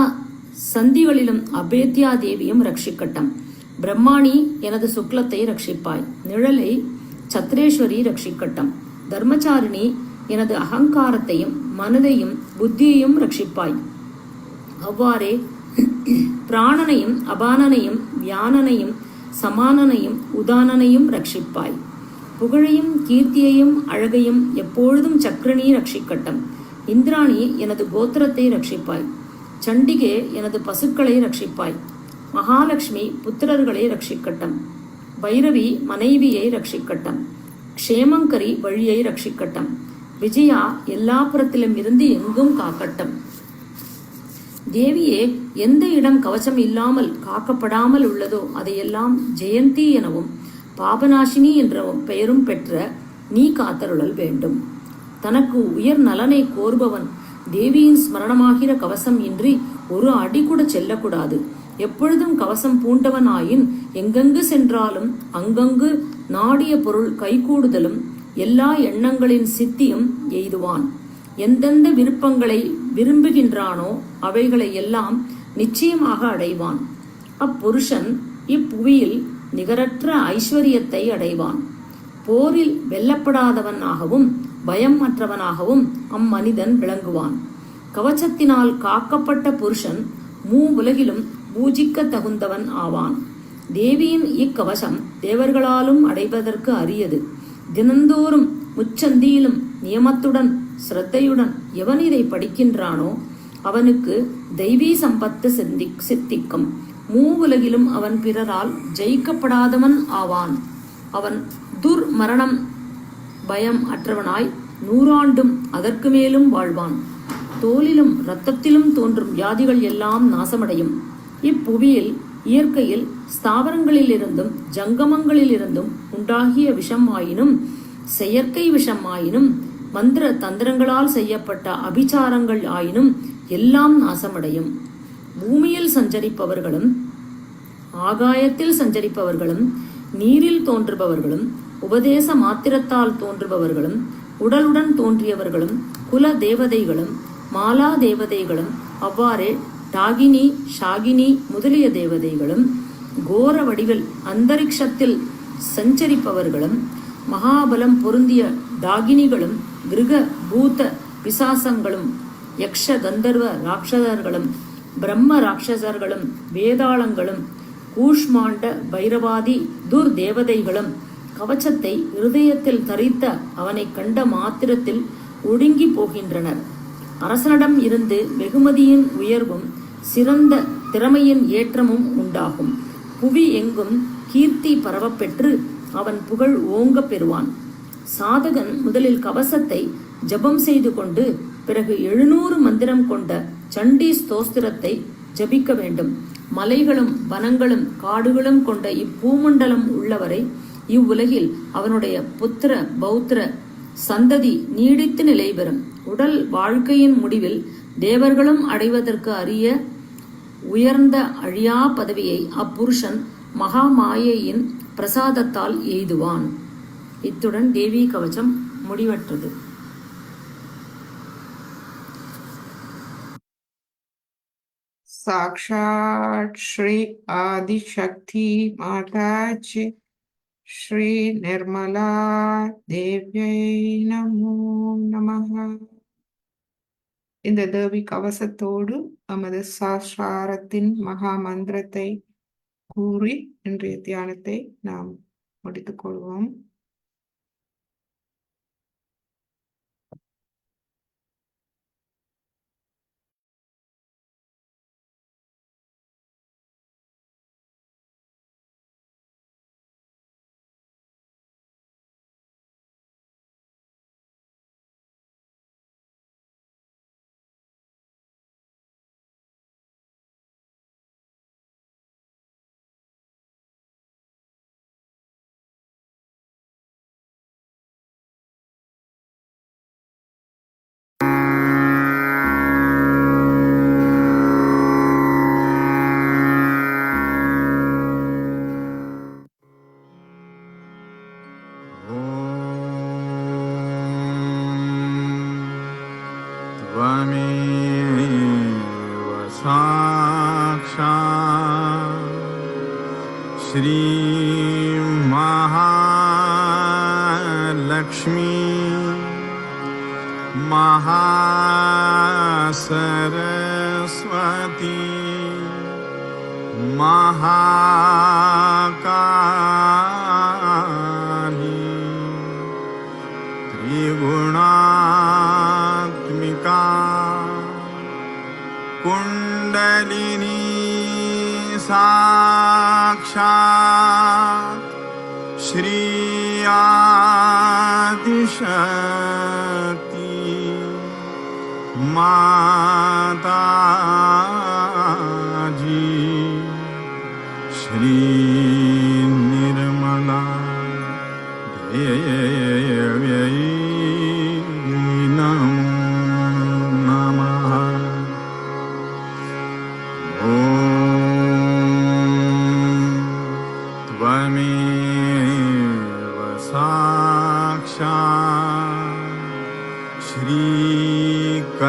சந்திகளிலும் அபேத்யா தேவியும் ரட்சிக்கட்டம். பிரம்மாணி எனது சுக்லத்தை ரட்சிப்பாய். நிழலை சத்ரேஸ்வரி ரட்சிக்கட்டம். தர்மச்சாரிணி எனது அகங்காரத்தையும் மனதையும் புத்தியையும் ரட்சிப்பாய். அவ்வாறே பிராணனையும் அபானனையும் வியானனையும் சமானனையும் உதானனையும் ரட்சிப்பாய். புகழையும் கீர்த்தியையும் அழகையும் எப்பொழுதும் சக்கரணி ரட்சிக்கட்டம். இந்திராணி எனது கோத்திரத்தை ரட்சிப்பாய். சண்டிகே எனது பசுக்களை ரட்சிப்பாய். மகாலட்சுமி புத்திரர்களை ரட்சிக்கட்டம். பைரவி மனைவியை ரட்சிக்கட்டம். க்ஷேமங்கரி வழியை ரட்சிக்கட்டம். விஜயா எல்லா புறத்திலும் இருந்து எங்கும் காக்கட்டம். தேவியே எந்த இடம் கவசம் இல்லாமல் காக்கப்படாமல் உள்ளதோ அதையெல்லாம் ஜெயந்தி எனவும் பாபநாசினி என்ற பெயரும் பெற்ற நீ காத்தருளல் வேண்டும். தனக்கு உயர் நலனை கோருபவன் தேவியின் ஸ்மரணமாகிற கவசம் இன்றி ஒரு அடி கூட செல்லக்கூடாது. எப்பொழுதும் கவசம் பூண்டவன் ஆயின் எங்கெங்கு சென்றாலும் அங்கங்கு நாடிய பொருள் கைகூடுதலும் எல்லா எண்ணங்களின் சித்தியும் எய்துவான். எந்தெந்த விருப்பங்களை விரும்புகின்றானோ அவைகளை எல்லாம் நிச்சயமாக அடைவான். அப்புருஷன் இப்புவியில் நிகரற்ற ஐஸ்வர்யத்தை அடைவான். போரில் வெல்லப்படாதவனாகவும் பயம் அற்றவனாகவும் அம்மனிதன் விளங்குவான். கவச்சத்தினால் காக்கப்பட்ட புருஷன் உலகிலும் பூஜிக்க தகுந்தவன் ஆவான். தேவியின் இக்கவசம் தேவர்களாலும் அடைவதற்கு அரியது. தினந்தோறும் முச்சந்தியிலும் நியமத்துடன் சிரத்தையுடன் எவன் இதை படிக்கின்றானோ அவனுக்கு தெய்வீ சம்பத்து சித்திக்கும். உலகிலும் அவன் பிறரால் ஜெயிக்கப்படாதவன் ஆவான். அவன் துர்மரணம் பயம் அற்றவனாய் 100 ஆண்டும் அதற்கு மேலும் வாழ்வான். தோலிலும் இரத்தத்திலும் தோன்றும் வியாதிகள் எல்லாம் நாசமடையும். இப்புவியில் இயற்கையில் ஸ்தாவரங்களிலிருந்தும் ஜங்கமங்களிலிருந்தும் உண்டாகிய விஷம் ஆயினும் செயற்கை விஷம் ஆயினும் மந்திர தந்திரங்களால் செய்யப்பட்ட அபிச்சாரங்கள் ஆயினும் எல்லாம் நாசமடையும். பூமியில் சஞ்சரிப்பவர்களும் ஆகாயத்தில் சஞ்சரிப்பவர்களும் நீரில் தோன்றுபவர்களும் உபதேச மாத்திரத்தால் தோன்றுபவர்களும் உடலுடன் தோன்றியவர்களும் குல தேவதைகளும் மாலா தேவதைகளும் அவ்வாறே டாகினி ஷாகினி முதலிய தேவதைகளும் கோர வடிவில் அந்தரிக்ஷத்தில் சஞ்சரிப்பவர்களும் மகாபலம் பொருந்திய டாகினிகளும் கிருக பூத பிசாசங்களும் யக்ஷ கந்தர்வ ராட்சசர்களும் பிரம்ம ராட்சசர்களும் வேதாளங்களும் கூஷ்மாண்ட பைரவாதி துர்தேவதைகளும் கவச்சத்தை இருதயத்தில் தரித்த அவனை கண்ட மாத்திரத்தில் ஒடுங்கி போகின்றனர். அரசனிடம் இருந்து வெகுமதியின் உயர்வும் சிறந்த திறமையின் ஏற்றமும் உண்டாகும். புவி எங்கும் கீர்த்தி பரவப்பெற்று அவன் புகழ் ஓங்க பெறுவான். சாதகன் முதலில் கவசத்தை ஜபம் செய்து கொண்டு பிறகு 700 மந்திரம் கொண்ட சண்டி ஸ்தோஸ்திரத்தை ஜபிக்க வேண்டும். மலைகளும் வனங்களும் காடுகளும் கொண்ட இப்பூமண்டலம் உள்ளவரை இவ்வுலகில் அவனுடைய புத்திர பௌத்திர சந்ததி நீடித்து நிலை பெறும். உடல் வாழ்க்கையின் முடிவில் தேவர்களும் அடைவதற்கு அரிய உயர்ந்த அழியா பதவியை அப்புருஷன் மகாமாயையின் பிரசாதத்தால் எய்துவான். இத்துடன் தேவி கவசம் முடிவற்றது. साक्षात श्री आदिशक्ति माता जी श्री निर्मला देव्यै नमो நமः. இந்த தேவி கவசத்தோடு நமது சாஸ்திராரத்தின் மகா மந்திரத்தை கூறி இன்றைய தியானத்தை நாம் முடித்துக் கொள்வோம். त्वमेव साक्षात् श्रीमहालक्ष्मी महासरस्वती महाकाली त्रिगुणात्मिका कुण्डलिनी साक्षात् श्री आदिशक्ति माताजी श्री निर्मला देव्यै नमो नमः. ॐ त्वमेव साक्षात् श्रीकल्की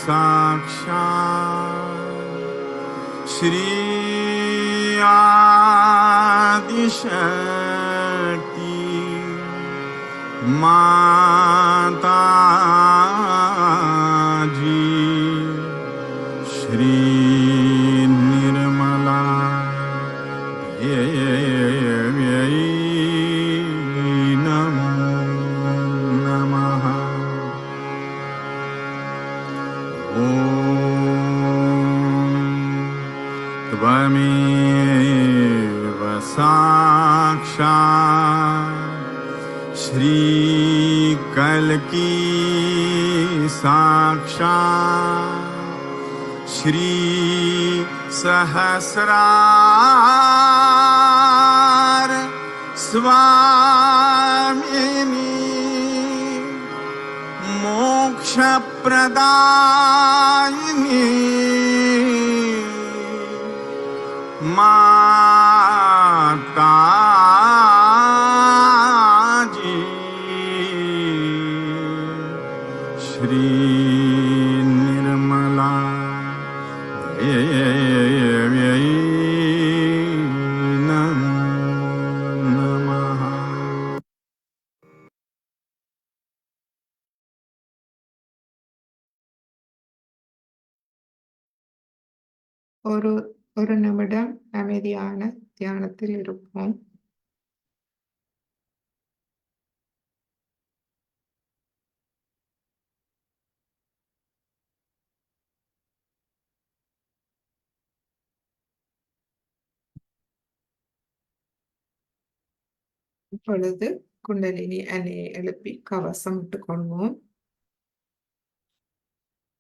साक्षात् श्री आदिशक्ति माताजी श्री निर्मला देव्यै नमो नमः. ॐ त्वमेव साक्षात् श्रीकल्की साक्षात् श्री सहस्रार स्वामिनी मोक्षप्रदायिनी माताजी श्री निर्मला देव्यै नमो नमः. ஒரு நிமிடம் அமைதியான தியானத்தில் இருப்போம். இப்பொழுது குண்டலினி அணையை எழுப்பி கவசம் இட்டுக் கொள்வோம்.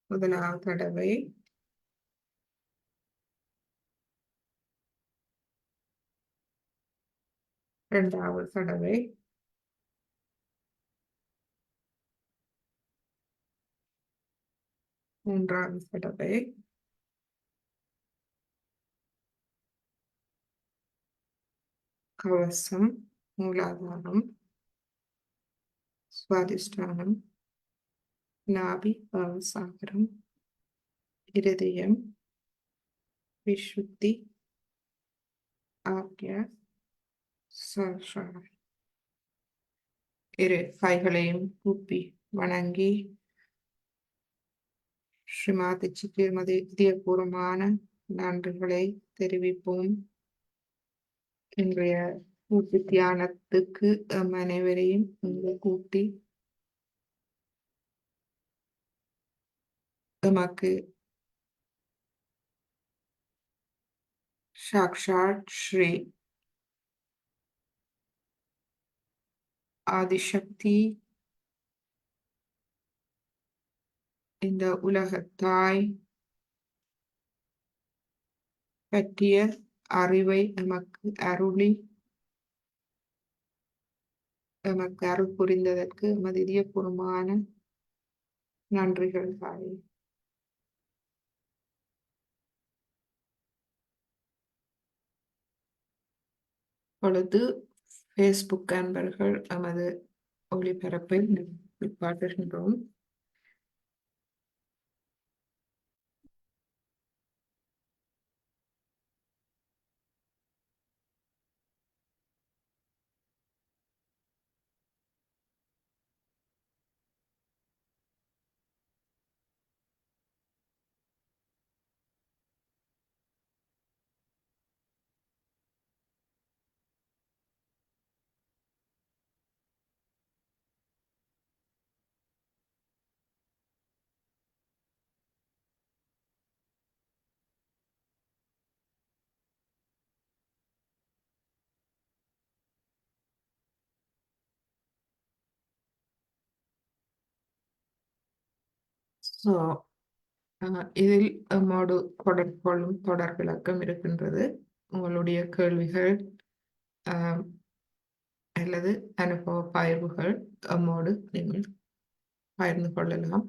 முதலாவது தடவை இரண்டாவது தடவை மூன்றாவது தடவை கவசம் மூலாதாரம் சுவாதிஷ்டானம் நாபி பவசாகரம் இருதயம், விசுத்தி, ஆக்ஞா, சாட்சார். இரு கைகளையும் கூப்பி வணங்கி ஸ்ரீமாதிஜிக்கு எமது இதயபூர்வமான நன்றிகளை தெரிவிப்போம். இன்றைய கூட்டு தியானத்துக்கு அனைவரையும் இங்கு கூட்டி எமக்கு சாக்ஷாத் ஸ்ரீ ஆதிசக்தி, இந்த உலகத்தாய் பற்றிய அறிவை எமக்கு அருளி எமக்கு அருள் புரிந்ததற்கு எமது இதயபூர்வமான நன்றிகள் தாயே. பொழுது ஃபேஸ்புக் அன்பர்கள் எமது ஒளிபரப்பை நிப்பாட்டுகின்றோம். ஸோ இதில் நம்மோடு தொடர்பு கொள்ளும் தொடர் விளக்கம் இருக்கின்றது. உங்களுடைய கேள்விகள் அல்லது அனுபவ பகிர்வுகள் நம்மோடு நீங்கள் பகிர்ந்து கொள்ளலாம்.